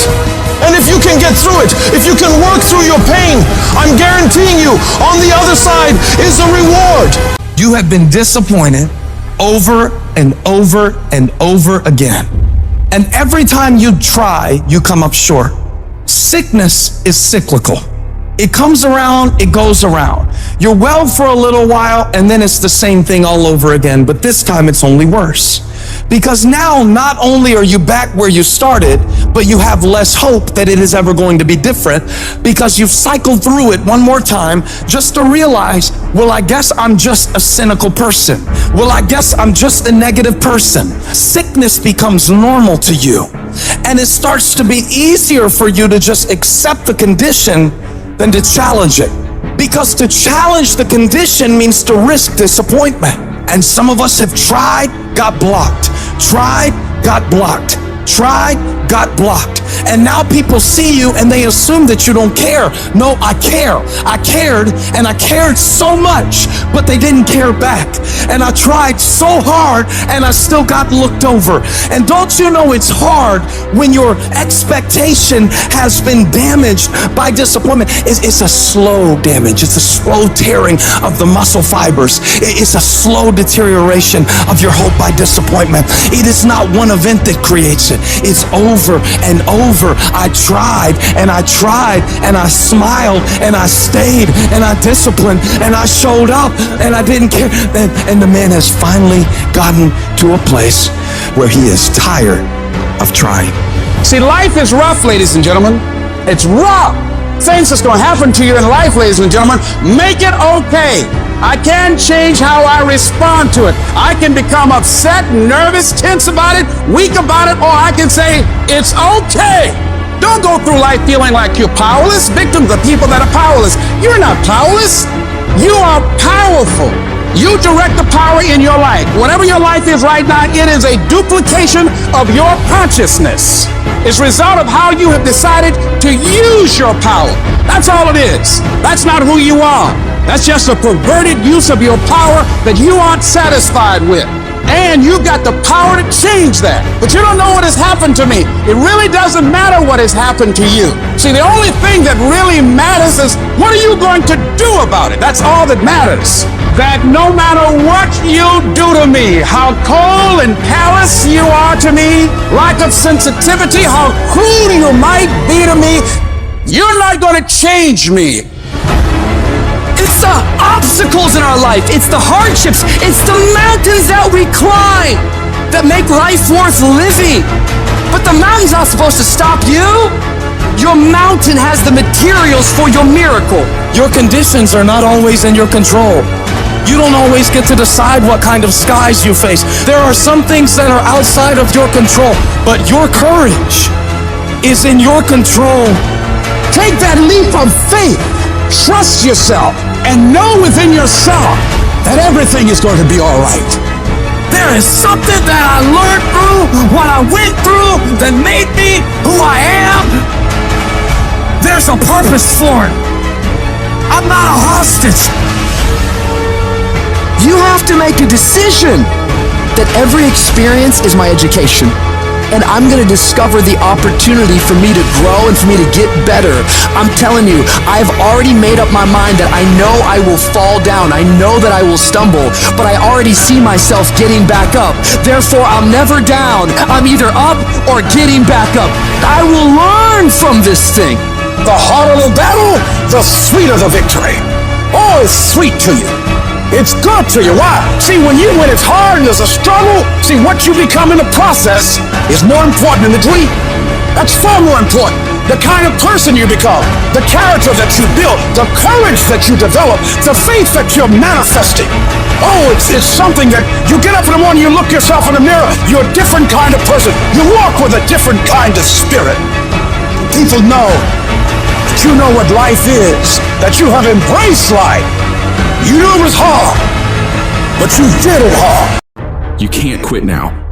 And if you can get through it, if you can work through your pain, I'm guaranteeing you, on the other side is a reward. You have been disappointed over and over and over again. And every time you try, you come up short. Sickness is cyclical. It comes around, it goes around. You're well for a little while, and then it's the same thing all over again, but this time it's only worse. Because now, not only are you back where you started, but you have less hope that it is ever going to be different, because you've cycled through it one more time just to realize, well, I guess I'm just a cynical person. Well, I guess I'm just a negative person. Sickness becomes normal to you, and it starts to be easier for you to just accept the condition than to challenge it. Because to challenge the condition means to risk disappointment. And some of us have tried, got blocked. Tried, got blocked. Tried, got blocked. And now people see you and they assume that you don't care. No, I care. I cared, and I cared so much, but they didn't care back. And I tried so hard and I still got looked over. And don't you know it's hard when your expectation has been damaged by disappointment? It's a slow damage. It's a slow tearing of the muscle fibers. It's a slow deterioration of your hope by disappointment. It is not one event that creates it. It's over and over. I tried and I tried and I smiled and I stayed and I disciplined and I showed up and I didn't care. And the man has finally gotten to a place where he is tired of trying. See, life is rough, ladies and gentlemen. It's rough. Things that's going to happen to you in life, ladies and gentlemen. Make it okay. I can change how I respond to it. I can become upset, nervous, tense about it, weak about it, or I can say, it's okay. Don't go through life feeling like you're powerless. Victims are people that are powerless. You're not powerless. You are powerful. You direct the power in your life. Whatever your life is right now, it is a duplication of your consciousness. It's a result of how you have decided to use your power. That's all it is. That's not who you are. That's just a perverted use of your power that you aren't satisfied with. And you've got the power to change that. But you don't know what has happened to me. It really doesn't matter what has happened to you. See, the only thing that really matters is what are you going to do about it? That's all that matters. That no matter what you do to me, how cold and callous you are to me, lack of sensitivity, how cruel you might be to me, you're not going to change me. It's the obstacles in our life. It's the hardships. It's the mountains that we climb that make life worth living. But the mountain's not supposed to stop you. Your mountain has the materials for your miracle. Your conditions are not always in your control. You don't always get to decide what kind of skies you face. There are some things that are outside of your control, but your courage is in your control. Take that leap of faith. Trust yourself and know within yourself that everything is going to be all right. There is something that I learned through what I went through that made me who I am. There's a purpose for it. I'm not a hostage. You have to make a decision that every experience is my education. And I'm going to discover the opportunity for me to grow and for me to get better. I'm telling you, I've already made up my mind that I know I will fall down. I know that I will stumble, but I already see myself getting back up. Therefore, I'm never down. I'm either up or getting back up. I will learn from this thing. The harder the battle, the sweeter the victory. Oh, it's sweet to you. It's good to you. Why? See, when it's hard and there's a struggle, see, what you become in the process is more important than the dream. That's far more important. The kind of person you become, the character that you build, the courage that you develop, the faith that you're manifesting. Oh, it's something that you get up in the morning, you look yourself in the mirror, you're a different kind of person. You walk with a different kind of spirit. People know that you know what life is, that you have embraced life. You knew it was hard, but you did it hard. You can't quit now.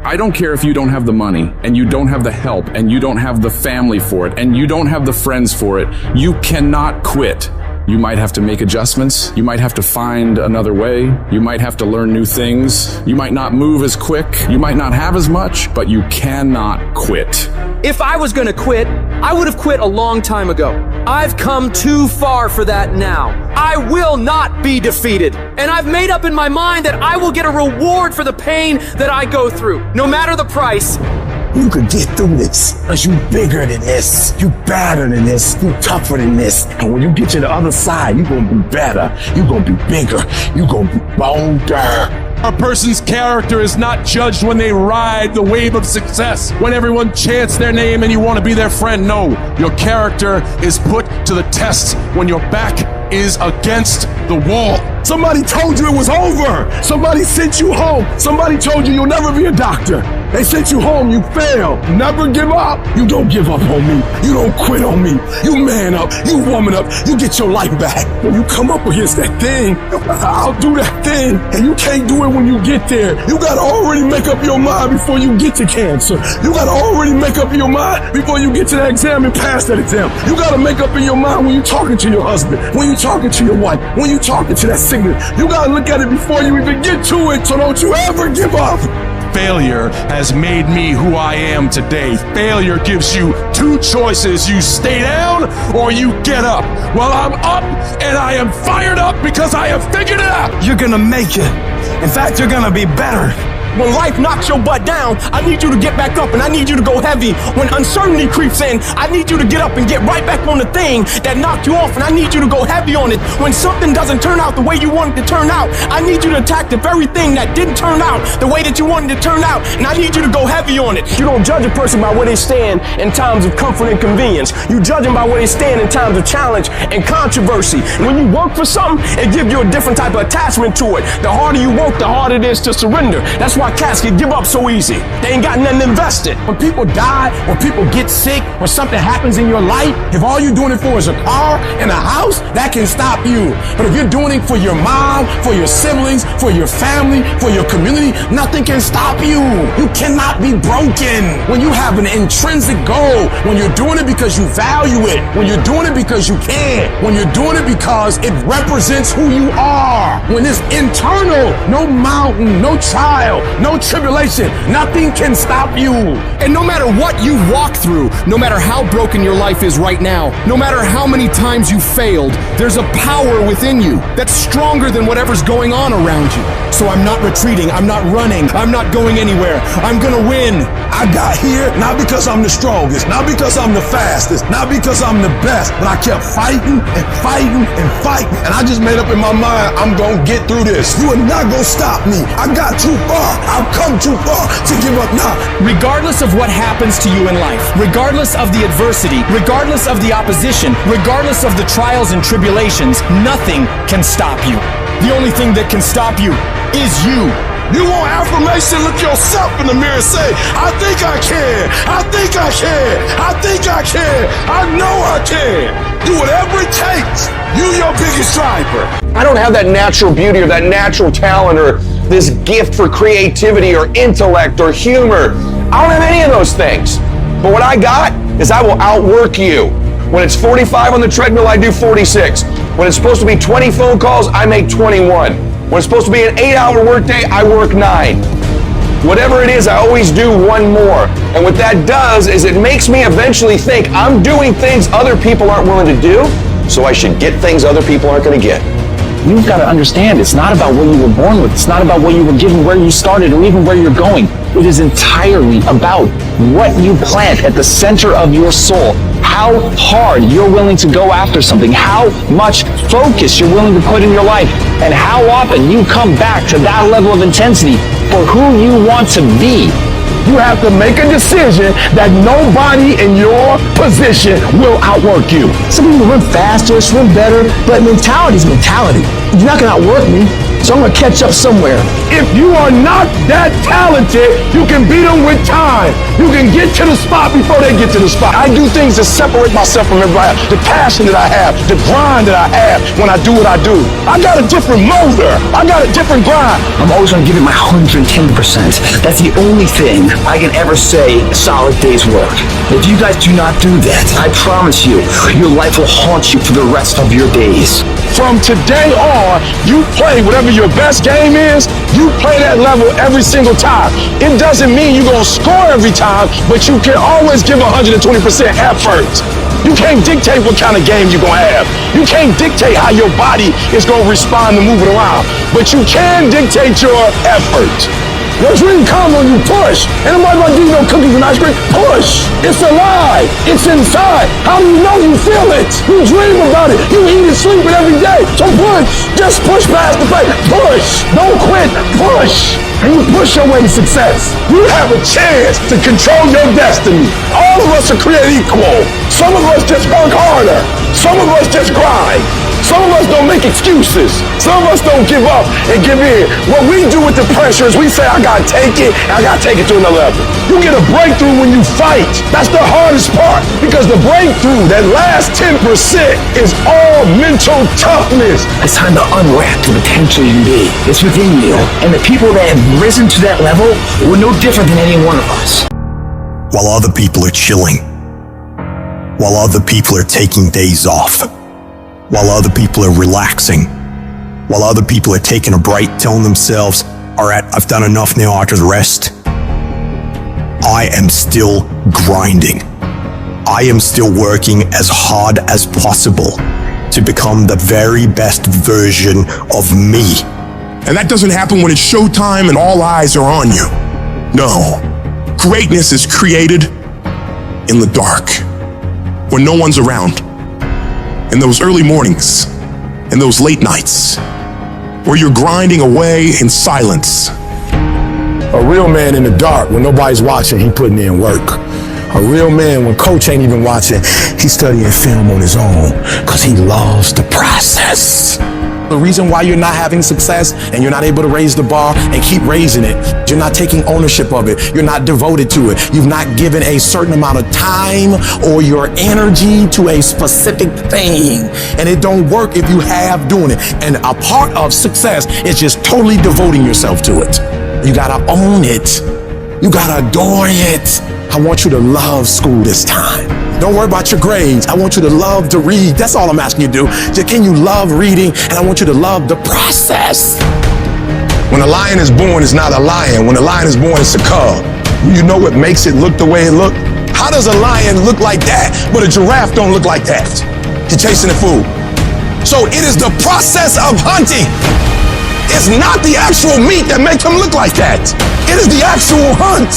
I don't care if you don't have the money, and you don't have the help, and you don't have the family for it, and you don't have the friends for it. You cannot quit. You might have to make adjustments. You might have to find another way. You might have to learn new things. You might not move as quick. You might not have as much, but you cannot quit. If I was gonna quit, I would have quit a long time ago. I've come too far for that now. I will not be defeated. And I've made up in my mind that I will get a reward for the pain that I go through, no matter the price. You could get through this, because you bigger than this, you badder than this, you tougher than this. And when you get to the other side, you're gonna be better, you're gonna be bigger, you're gonna be bolder. A person's character is not judged when they ride the wave of success, when everyone chants their name and you want to be their friend. No, your character is put to the test when your back is against the wall. Somebody told you it was over. Somebody sent you home. Somebody told you you'll never be a doctor. They sent you home, you failed. Never give up. You don't give up on me. You don't quit on me. You man up. You woman up. You get your life back. When you come up against that thing, I'll do that thing. And you can't do it when you get there. You gotta already make up your mind before you get to cancer. You gotta already make up your mind before you get to that exam and pass that exam. You gotta make up in your mind when you're talking to your husband, when you're talking to your wife, when you're talking to that sickness. You gotta look at it before you even get to it, so don't you ever give up. Failure has made me who I am today. Failure gives you two choices. You stay down or you get up. Well, I'm up and I am fired up because I have figured it out. You're gonna make it. In fact, you're gonna be better. When life knocks your butt down, I need you to get back up and I need you to go heavy. When uncertainty creeps in, I need you to get up and get right back on the thing that knocked you off and I need you to go heavy on it. When something doesn't turn out the way you want it to turn out, I need you to attack the very thing that didn't turn out the way that you wanted it to turn out, and I need you to go heavy on it. You don't judge a person by where they stand in times of comfort and convenience. You judge them by where they stand in times of challenge and controversy. And when you work for something, it gives you a different type of attachment to it. The harder you work, the harder it is to surrender. That's why cats can give up so easy. They ain't got nothing invested. When people die, or people get sick, or something happens in your life, if all you're doing it for is a car and a house, that can stop you. But if you're doing it for your mom, for your siblings, for your family, for your community, nothing can stop you. You cannot be broken. When you have an intrinsic goal, when you're doing it because you value it, when you're doing it because you can, when you're doing it because it represents who you are, when it's internal, no mountain, no trial, no tribulation, nothing can stop you. And no matter what you walk through, no matter how broken your life is right now, no matter how many times you failed, there's a power within you that's stronger than whatever's going on around you. So I'm not retreating, I'm not running, I'm not going anywhere. I'm gonna win. I got here not because I'm the strongest, not because I'm the fastest, not because I'm the best, but I kept fighting and fighting and fighting. And I just made up in my mind, I'm gonna get through this. You are not gonna stop me. I got too far. I've come too far to give up now. Regardless of what happens to you in life, regardless of the adversity, regardless of the opposition, regardless of the trials and tribulations, nothing can stop you. The only thing that can stop you is you. You want affirmation? Look yourself in the mirror and say, I think I can. I think I can. I think I can. I know I can. Do whatever it takes. You your biggest driver. I don't have that natural beauty or that natural talent or this gift for creativity or intellect or humor. I don't have any of those things. But what I got is I will outwork you. When it's 45 on the treadmill, I do 46. When it's supposed to be 20 phone calls, I make 21. When it's supposed to be an 8-hour workday, I work 9. Whatever it is, I always do one more. And what that does is it makes me eventually think I'm doing things other people aren't willing to do, so I should get things other people aren't going to get. You've got to understand, it's not about what you were born with. It's not about what you were given, where you started, or even where you're going. It is entirely about what you plant at the center of your soul. How hard you're willing to go after something, how much focus you're willing to put in your life, and how often you come back to that level of intensity for who you want to be. You have to make a decision that nobody in your position will outwork you. Some people run faster, swim better, but mentality is mentality. You're not gonna outwork me, so I'm gonna catch up somewhere. If you are not that talented, you can beat them with time. You can get to the spot before they get to the spot. I do things to separate myself from everybody else. The passion that I have, the grind that I have when I do what I do. I got a different motor. I got a different grind. I'm always gonna give it my 110%. That's the only thing I can ever say a solid day's work. If you guys do not do that, I promise you, your life will haunt you for the rest of your days. From today on, you play whatever your best game is, you play that level every single time. It doesn't mean you're gonna score every time, but you can always give 120% effort. You can't dictate what kind of game you're gonna have. You can't dictate how your body is gonna respond to moving around, but you can dictate your effort. Your dream come when you push. And nobody gonna give you no cookies and ice cream. Push. It's alive. It's inside. How do you know you feel it? You dream about it. You eat and sleep it every day. So push. Just push past the pain. Push. Don't quit. Push. And you push your way to success. You have a chance to control your destiny. All of us are created equal. Some of us just work harder. Some of us just grind. Some of us don't make excuses. Some of us don't give up and give in. What we do with the pressure is we say, I gotta take it, and I gotta take it to another level. You get a breakthrough when you fight. That's the hardest part, because the breakthrough, that last 10%, is all mental toughness. It's time to unwrap the potential you can be. It's within you. And the people that have risen to that level were no different than any one of us. While other people are chilling, while other people are taking days off, while other people are relaxing, while other people are taking a break, telling themselves, all right, I've done enough now, I can rest. I am still grinding. I am still working as hard as possible to become the very best version of me. And that doesn't happen when it's showtime and all eyes are on you. No. Greatness is created in the dark, when no one's around. In those early mornings, in those late nights, where you're grinding away in silence. A real man in the dark, when nobody's watching, he putting in work. A real man, when coach ain't even watching, he's studying film on his own, because he loves the process. The reason why you're not having success and you're not able to raise the bar and keep raising it, you're not taking ownership of it. You're not devoted to it. You've not given a certain amount of time or your energy to a specific thing. And it don't work if you have doing it. And a part of success is just totally devoting yourself to it. You gotta own it. You gotta adore it. I want you to love school this time. Don't worry about your grades. I want you to love to read. That's all I'm asking you to do. Just can you love reading? And I want you to love the process. When a lion is born, it's not a lion. When a lion is born, it's a cub. You know what makes it look the way it look? How does a lion look like that, but a giraffe don't look like that? He's chasing the food. So it is the process of hunting. It's not the actual meat that makes him look like that. It is the actual hunt.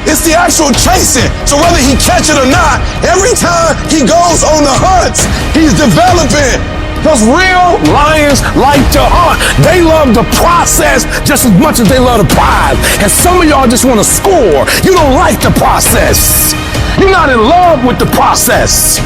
It's the actual chasing. So whether he catch it or not, every time he goes on the hunt, he's developing. Because real lions like to hunt. They love the process just as much as they love the prize. And some of y'all just want to score. You don't like the process. You're not in love with the process.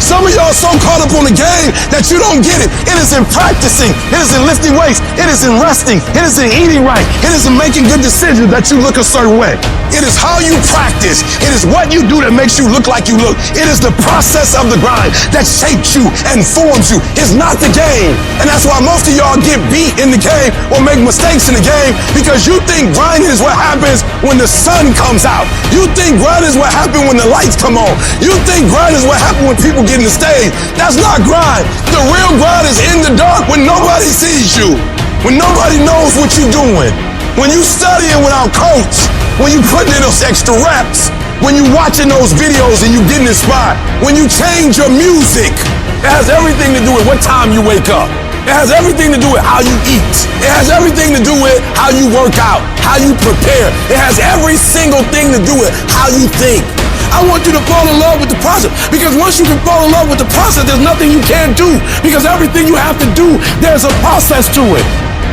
Some of y'all so caught up on the game that you don't get it. It is in practicing. It is in lifting weights. It is in resting. It is in eating right. It is in making good decisions that you look a certain way. It is how you practice. It is what you do that makes you look like you look. It is the process of the grind that shapes you and forms you. It's not the game. And that's why most of y'all get beat in the game or make mistakes in the game, because you think grinding is what happens when the sun comes out. You think grinding is what happens when the lights come on. You think grinding is what happens when people get in the stage. That's not grind. The real grind is in the dark when nobody sees you, when nobody knows what you're doing, when you studying without coach, when you putting in those extra reps, when you watching those videos and you getting inspired, when you change your music. It has everything to do with what time you wake up. It has everything to do with how you eat. It has everything to do with how you work out, how you prepare. It has every single thing to do with how you think. I want you to fall in love with the process, because once you can fall in love with the process, there's nothing you can't do, because everything you have to do, there's a process to it.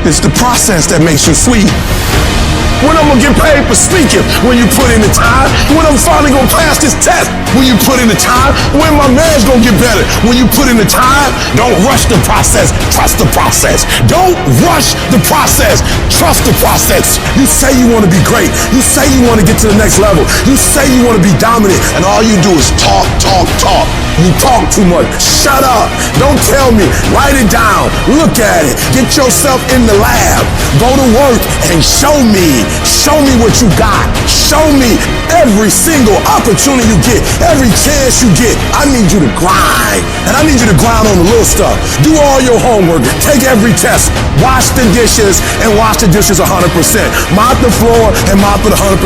It's the process that makes you sweet. When I'm gonna get paid for speaking? When you put in the time. When I'm finally gonna pass this test? When you put in the time. When my man's gonna get better? When you put in the time. Don't rush the process. Trust the process. Don't rush the process. Trust the process. You say you wanna be great. You say you wanna get to the next level. You say you wanna be dominant, and all you do is talk, talk, talk. You talk too much. Shut up. Don't tell me. Write it down. Look at it. Get yourself in the lab. Go to work and show me. Show me what you got. Show me every single opportunity you get, every chance you get. I need you to grind. And I need you to grind on the little stuff. Do all your homework. Take every test. Wash the dishes and wash the dishes 100%. Mop the floor and mop it 100%.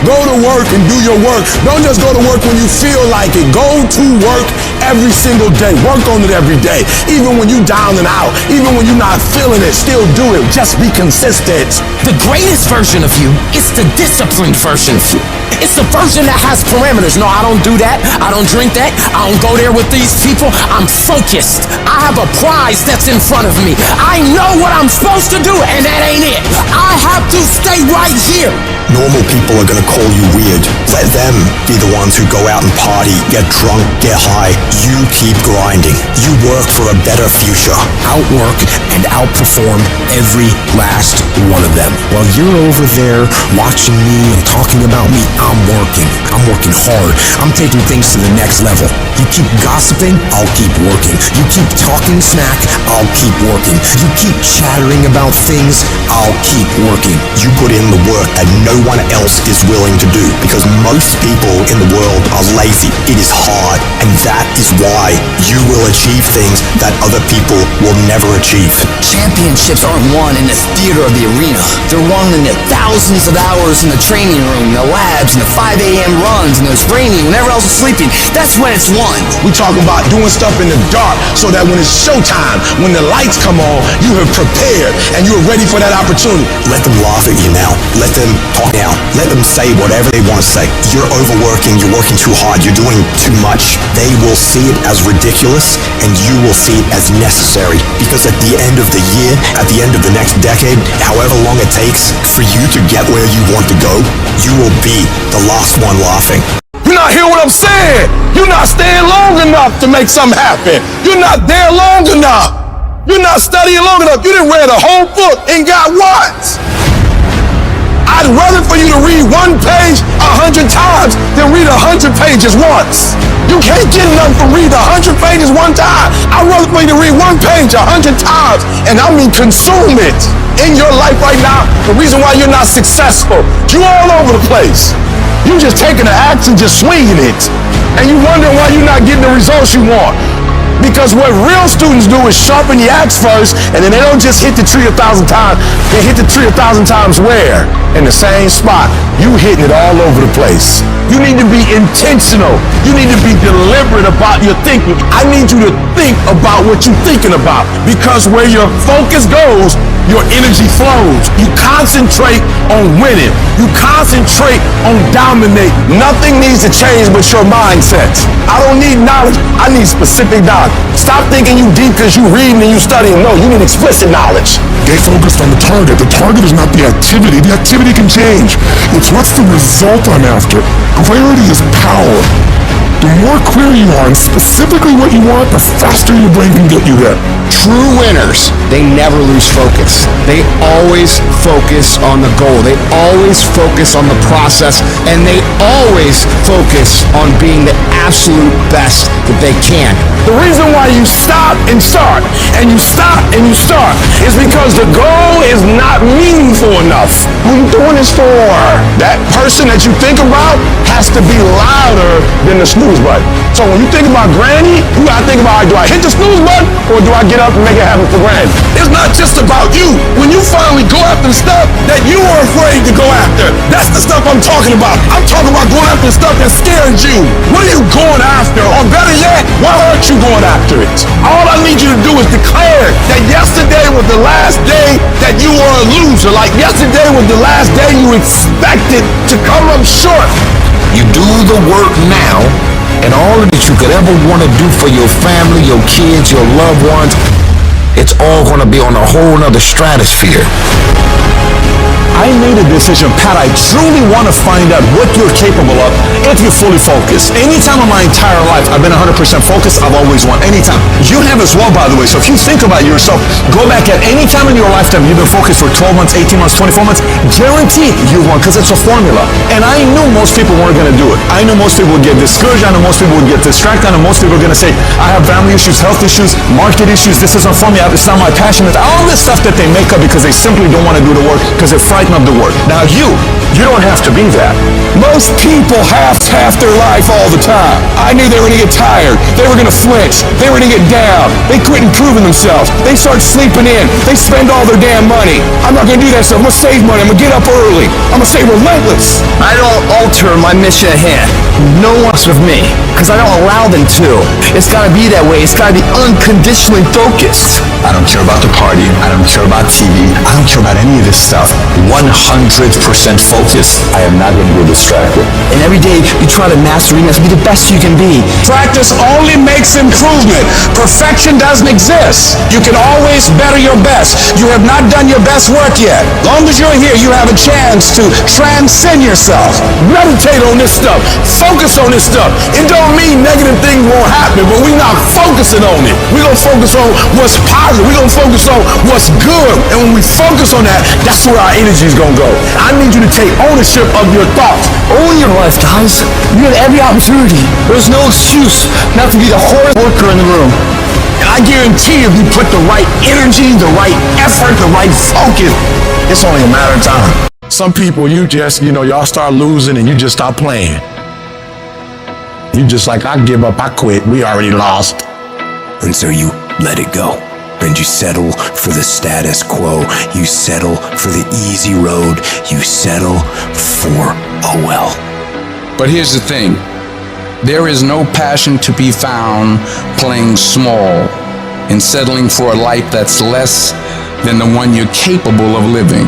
Go to work and do your work. Don't just go to work when you feel like it. Go to work every single day. Work on it every day. Even when you down and out. Even when you're not feeling it, still do it. Just be consistent. The greatest version of you is the disciplined version of you. It's the version that has parameters. No, I don't do that. I don't drink that. I don't go there with these people. I'm focused. I have a prize that's in front of me. I know what I'm supposed to do, and that ain't it. I have to stay right here. Normal people are going to call you weird. Let them be the ones who go out and party, get drunk, get high. You keep grinding. You work for a better future. Outwork and outperform every last one of them. While you're over there watching me and talking about me, I'm working. I'm working hard. I'm taking things to the next level. You keep gossiping, I'll keep working. You keep talking smack, I'll keep working. You keep chattering about things, I'll keep working. You put in the work that no one else is willing to do, because most people in the world are lazy. It is hard, and that is why you will achieve things that other people will never achieve. Championships aren't won in the theater of the arena. They're won in the thousands of hours in the training room, the labs, and the 5 a.m. runs, and it's raining when everyone else is sleeping. That's when it's won. We talk about doing stuff in the dark so that when it's showtime, when the lights come on, you have prepared and you're ready for that opportunity. Let them laugh at you now. Let them talk down. Let them say whatever they want to say. You're overworking, you're working too hard, you're doing too much. They will see it as ridiculous and you will see it as necessary, because at the end of the year, at the end of the next decade, however long it takes for you to get where you want to go, you will be the last one laughing. You're not hearing what I'm saying. You're not staying long enough to make something happen. You're not there long enough. You're not studying long enough. You didn't read a whole book and got what? I'd rather for you to read one page 100 times than read 100 pages once. You can't get enough from reading 100 pages one time. I'd rather for you to read one page 100 times, and I mean consume it in your life right now. The reason why you're not successful, you all over the place. You just taking the axe and just swinging it, and you wondering why you're not getting the results you want. Because what real students do is sharpen the axe first, and then they don't just hit the tree 1,000 times. They hit the tree 1,000 times where? In the same spot. You hitting it all over the place. You need to be intentional. You need to be deliberate about your thinking. I need you to think about what you're thinking about, because where your focus goes, your energy flows. You concentrate on winning. You concentrate on dominating. Nothing needs to change but your mindset. I don't need knowledge. I need specific knowledge. Stop thinking you deep because you reading and you studying. No, you need explicit knowledge. Stay focused on the target. The target is not the activity. The activity can change. It's what's the result I'm after. Clarity is power. The more clear you are on specifically what you want, the faster your brain can get you there. True winners, they never lose focus. They always focus on the goal. They always focus on the process, and they always focus on being the absolute best that they can. The reason why you stop and start, and you stop and you start, is because the goal is not meaningful enough. Who are you doing this for? That person that you think about has to be louder than the snooze button. So when you think about Granny, you gotta think about, do I hit the snooze button or do I get up and make it happen for Granny? It's not just about you. When you finally go after the stuff that you were afraid to go after, that's the stuff I'm talking about. I'm talking about going after the stuff that scares you. What are you going after? Or better yet, why aren't you going after it? All I need you to do is declare that yesterday was the last day that you were a loser. Like yesterday was the last day you expected to come up short. You do the work now, and all that you could ever want to do for your family, your kids, your loved ones, it's all going to be on a whole nother stratosphere. I made a decision, Pat, I truly want to find out what you're capable of if you're fully focused. Anytime in my entire life I've been 100% focused, I've always won. Anytime. You have as well, by the way. So if you think about yourself, go back at any time in your lifetime you've been focused for 12 months, 18 months, 24 months, guaranteed you won, because it's a formula. And I knew most people weren't going to do it. I knew most people would get discouraged. I knew most people would get distracted. I knew most people were going to say, I have family issues, health issues, market issues, this isn't for me, it's not my passion. It's all this stuff that they make up because they simply don't want to do the work because they're frightened of the work. Now you don't have to be that. Most people have half their life all the time. I knew they were going to get tired. They were going to flinch. They were going to get down. They quit improving themselves. They start sleeping in. They spend all their damn money. I'm not going to do that stuff. I'm going to save money. I'm going to get up early. I'm going to stay relentless. I don't alter my mission ahead. No one's with me, because I don't allow them to. It's got to be that way. It's got to be unconditionally focused. I don't care about the party. I don't care about TV. I don't care about any of this stuff. 100% focused. I am not going to be distracted. And every day you try to master it, to be the best you can be. Practice only makes improvement. Perfection doesn't exist. You can always better your best. You have not done your best work yet. Long as you're here, you have a chance to transcend yourself. Meditate on this stuff. Focus on this stuff. It don't mean negative things won't happen, but we're not focusing on it. We're going to focus on what's positive. We're going to focus on what's good. And when we focus on that, that's where our energy is going to go. I need you to take ownership of your thoughts. Own your life, guys. You have every opportunity. There's no excuse not to be the hardest worker in the room. And I guarantee if you put the right energy, the right effort, the right focus, it's only a matter of time. Some people, you just, y'all start losing and you just stop playing. You just like, I give up, I quit, we already lost. And so you let it go. And you settle for the status quo. You settle for the easy road. You settle for, oh well. But here's the thing. There is no passion to be found playing small and settling for a life that's less than the one you're capable of living.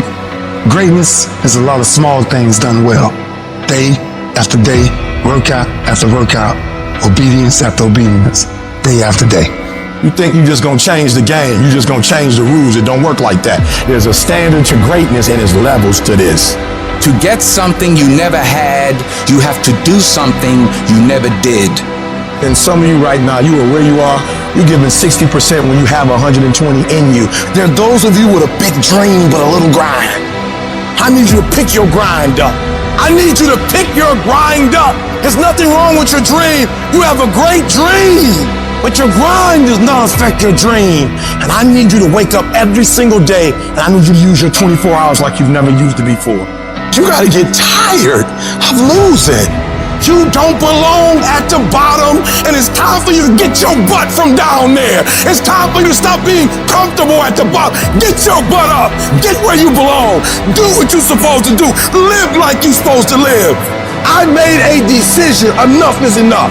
Greatness is a lot of small things done well. Day after day, workout after workout, obedience after obedience, day after day. You think you're just gonna change the game, you're just gonna change the rules. It don't work like that. There's a standard to greatness and there's levels to this. To get something you never had, you have to do something you never did. And some of you right now, you are where you are, you're giving 60% when you have 120 in you. There are those of you with a big dream but a little grind. I need you to pick your grind up. I need you to pick your grind up. There's nothing wrong with your dream. You have a great dream. But your grind does not affect your dream. And I need you to wake up every single day and I need you to use your 24 hours like you've never used it before. You gotta get tired of losing. You don't belong at the bottom and it's time for you to get your butt from down there. It's time for you to stop being comfortable at the bottom. Get your butt up. Get where you belong. Do what you're supposed to do. Live like you're supposed to live. I made a decision. Enough is enough.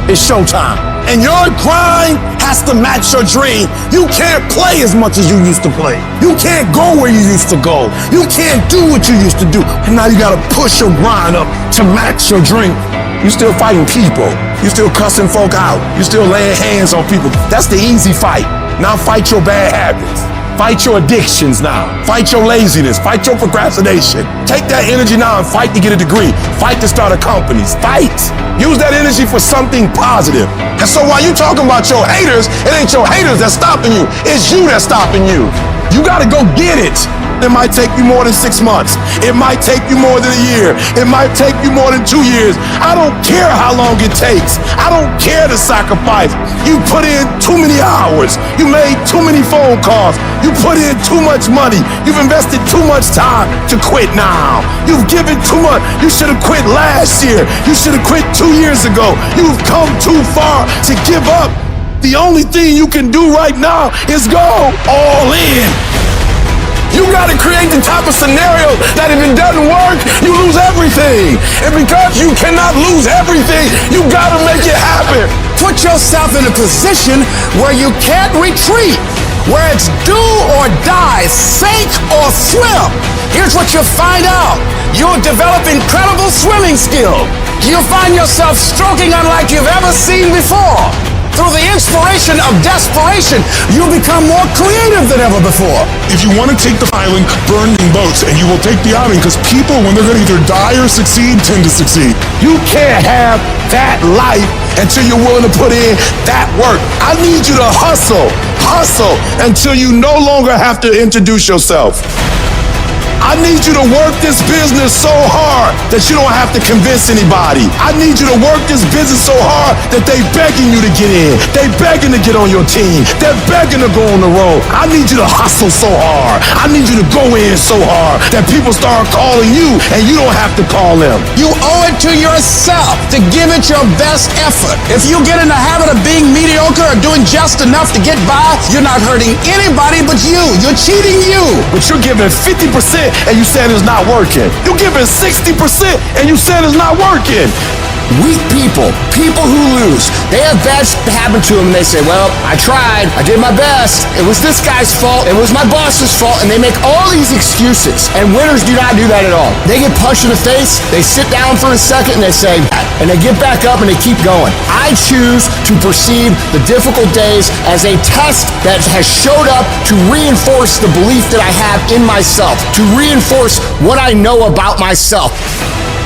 It's showtime. And your grind has to match your dream. You can't play as much as you used to play. You can't go where you used to go. You can't do what you used to do. And now you gotta push your grind up to match your dream. You still fighting people. You still cussing folk out. You still laying hands on people. That's the easy fight. Now fight your bad habits. Fight your addictions now. Fight your laziness. Fight your procrastination. Take that energy now and fight to get a degree. Fight to start a company. Fight. Use that energy for something positive. And so while you talking about your haters, it ain't your haters that's stopping you. It's you that's stopping you. You gotta go get it. It might take you more than 6 months. It might take you more than a year. It might take you more than 2 years. I don't care how long it takes. I don't care the sacrifice. You put in too many hours. You made too many phone calls. You put in too much money. You've invested too much time to quit now. You've given too much. You should have quit last year. You should have quit 2 years ago. You've come too far to give up. The only thing you can do right now is go all in. You gotta create the type of scenario that if it doesn't work, you lose everything. And because you cannot lose everything, you gotta make it happen. Put yourself in a position where you can't retreat, where it's do or die, sink or swim. Here's what you'll find out. You'll develop incredible swimming skill. You'll find yourself stroking unlike you've ever seen before. Through the inspiration of desperation, you'll become more creative than ever before. If you want to take the island, burn in boats, and you will take the island because people, when they're going to either die or succeed, tend to succeed. You can't have that life until you're willing to put in that work. I need you to hustle until you no longer have to introduce yourself. I need you to work this business so hard that you don't have to convince anybody. I need you to work this business so hard that they begging you to get in. They begging to get on your team. They're begging to go on the road. I need you to hustle so hard. I need you to go in so hard that people start calling you and you don't have to call them. You owe it to yourself to give it your best effort. If you get in the habit of being mediocre or doing just enough to get by, you're not hurting anybody but you. You're cheating you. But you're giving 50% and you said it's not working. You're giving 60% and you said it's not working. Weak people who lose, they have bad shit happen to them and they say, well, I tried, I did my best, it was this guy's fault, it was my boss's fault, and they make all these excuses. And winners do not do that at all. They get punched in the face, they sit down for a second and they say, and they get back up and they keep going. I choose to perceive the difficult days as a test that has showed up to reinforce the belief that I have in myself, to reinforce what I know about myself.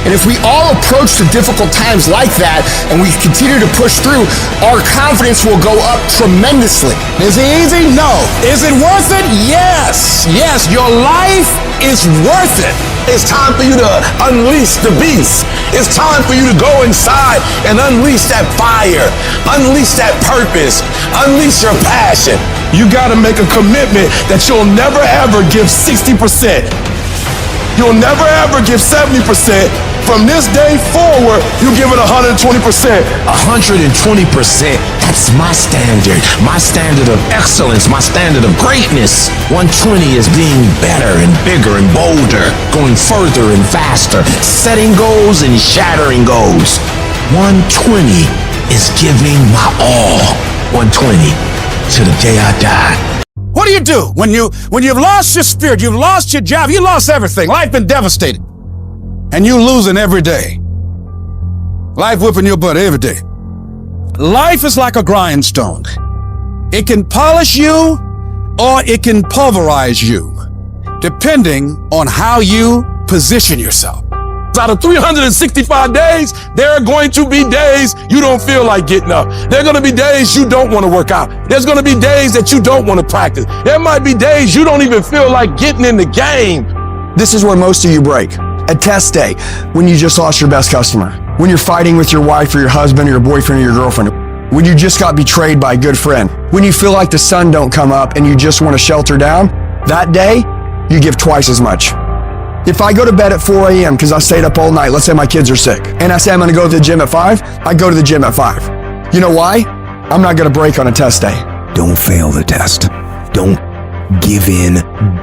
And if we all approach the difficult times like that and we continue to push through, our confidence will go up tremendously. Is it easy? No. Is it worth it? Yes. Yes, your life is worth it. It's time for you to unleash the beast. It's time for you to go inside and unleash that fire, unleash that purpose, unleash your passion. You gotta make a commitment that you'll never ever give 60%. You'll never ever give 70%. From this day forward, you give it 120%. 120%, that's my standard. My standard of excellence, my standard of greatness. 120 is being better and bigger and bolder, going further and faster, setting goals and shattering goals. 120 is giving my all. 120 to the day I die. What do you do when you've lost your spirit, you've lost your job, you lost everything, life been devastated, and you losing every day? Life whipping your butt every day. Life is like a grindstone. It can polish you or it can pulverize you, depending on how you position yourself. Out of 365 days, there are going to be days you don't feel like getting up. There are going to be days you don't want to work out. There's going to be days that you don't want to practice. There might be days you don't even feel like getting in the game. This is where most of you break. At test day, when you just lost your best customer, when you're fighting with your wife or your husband or your boyfriend or your girlfriend, when you just got betrayed by a good friend, when you feel like the sun don't come up and you just want to shelter down, that day, you give twice as much. If I go to bed at 4 a.m. because I stayed up all night, let's say my kids are sick, and I say I'm going to go to the gym at 5, I go to the gym at 5. You know why? I'm not going to break on a test day. Don't fail the test. Don't give in.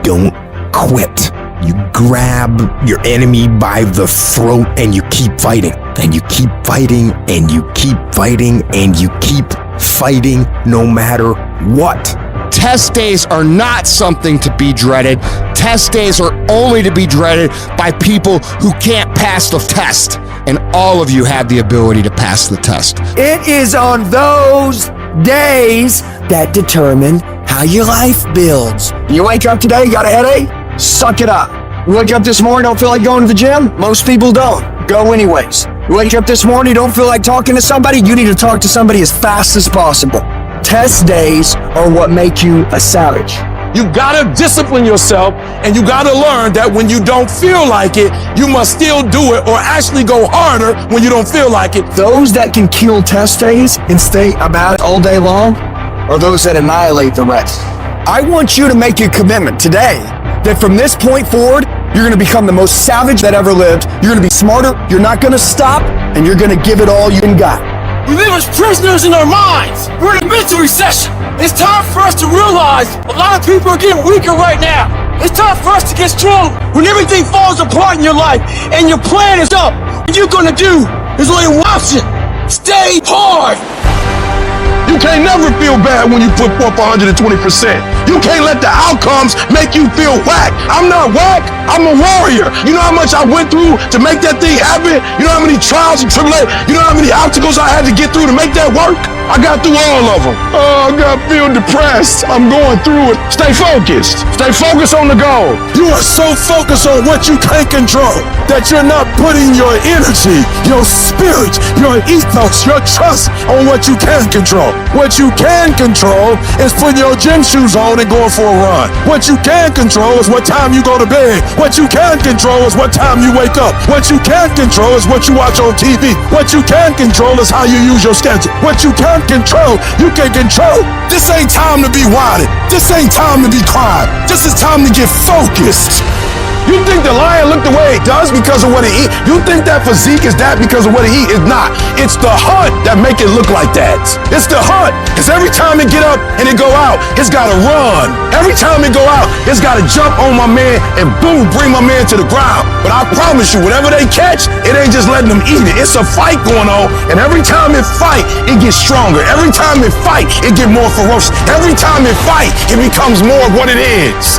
Don't quit. You grab your enemy by the throat and you keep fighting. And you keep fighting and you keep fighting and you keep fighting no matter what. Test days are not something to be dreaded. Test days are only to be dreaded by people who can't pass the test. And all of you have the ability to pass the test. It is on those days that determine how your life builds. You wake up today, got a headache? Suck it up. You wake up this morning, don't feel like going to the gym? Most people don't. Go anyways. You wake up this morning, don't feel like talking to somebody? You need to talk to somebody as fast as possible. Test days are what make you a savage. You gotta discipline yourself, and you gotta learn that when you don't feel like it, you must still do it or actually go harder when you don't feel like it. Those that can kill test days and stay about it all day long are those that annihilate the rest. I want you to make a commitment today that from this point forward, you're gonna become the most savage that ever lived. You're gonna be smarter, you're not gonna stop, and you're gonna give it all you got. We live as prisoners in our minds. We're in a mental recession. It's time for us to realize a lot of people are getting weaker right now. It's time for us to get strong. When everything falls apart in your life and your plan is up, what you're gonna do is only watch it. Stay hard. You can't never feel bad when you put forth 120%. You can't let the outcomes make you feel whack. I'm not whack, I'm a warrior. You know how much I went through to make that thing happen? You know how many trials and tribulations, you know how many obstacles I had to get through to make that work? I got through all of them. Oh, I feel depressed. I'm going through it. Stay focused. Stay focused on the goal. You are so focused on what you can't control that you're not putting your energy, your spirit, your ethos, your trust on what you can control. What you can control is putting your gym shoes on and going for a run. What you can control is what time you go to bed. What you can control is what time you wake up. What you can control is what you watch on TV. What you can control is how you use your schedule. What you can control, you can control. This ain't time to be whining. This ain't time to be crying. This is time to get focused. You think the lion look the way it does because of what it eat? You think that physique is that because of what it eat? It's not. It's the hunt that make it look like that. It's the hunt. Because every time it get up and it go out, it's got to run. Every time it go out, it's got to jump on my man and boom, bring my man to the ground. But I promise you, whatever they catch, it ain't just letting them eat it. It's a fight going on. And every time it fight, it gets stronger. Every time it fight, it get more ferocious. Every time it fight, it becomes more of what it is.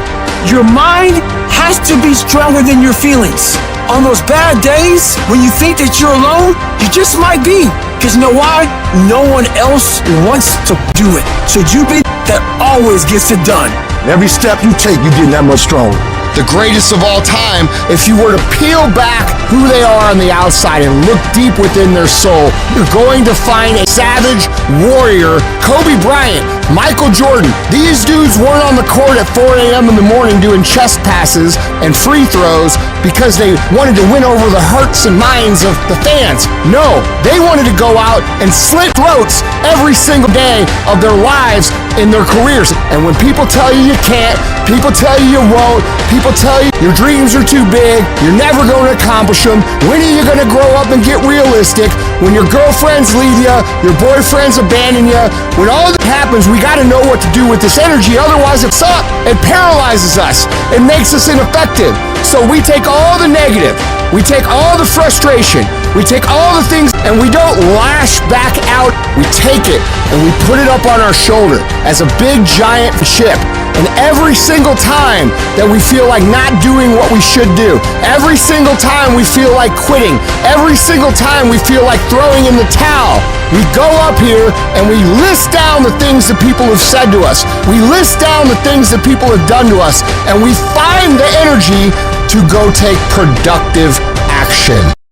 Your mind has to be stronger than your feelings. On those bad days, when you think that you're alone, you just might be. Because you know why? No one else wants to do it. So you be that always gets it done. Every step you take, you get that much stronger. The greatest of all time, if you were to peel back who they are on the outside and look deep within their soul, you're going to find a savage warrior. Kobe Bryant, Michael Jordan, these dudes weren't on the court at 4 a.m. in the morning doing chest passes and free throws because they wanted to win over the hearts and minds of the fans. No, they wanted to go out and slit throats every single day of their lives in their careers. And when people tell you you can't, people tell you you won't, people people tell you your dreams are too big, you're never going to accomplish them, when are you going to grow up and get realistic, when your girlfriends leave you, your boyfriends abandon you, when all that happens, we got to know what to do with this energy, otherwise it's up. It paralyzes us. It makes us ineffective. So we take all the negative, we take all the frustration, we take all the things, and we don't lash back out. We take it and we put it up on our shoulder as a big giant ship. And every single time that we feel like not doing what we should do, every single time we feel like quitting, every single time we feel like throwing in the towel, we go up here and we list down the things that people have said to us. We list down the things that people have done to us, and we find the energy to go take productive action.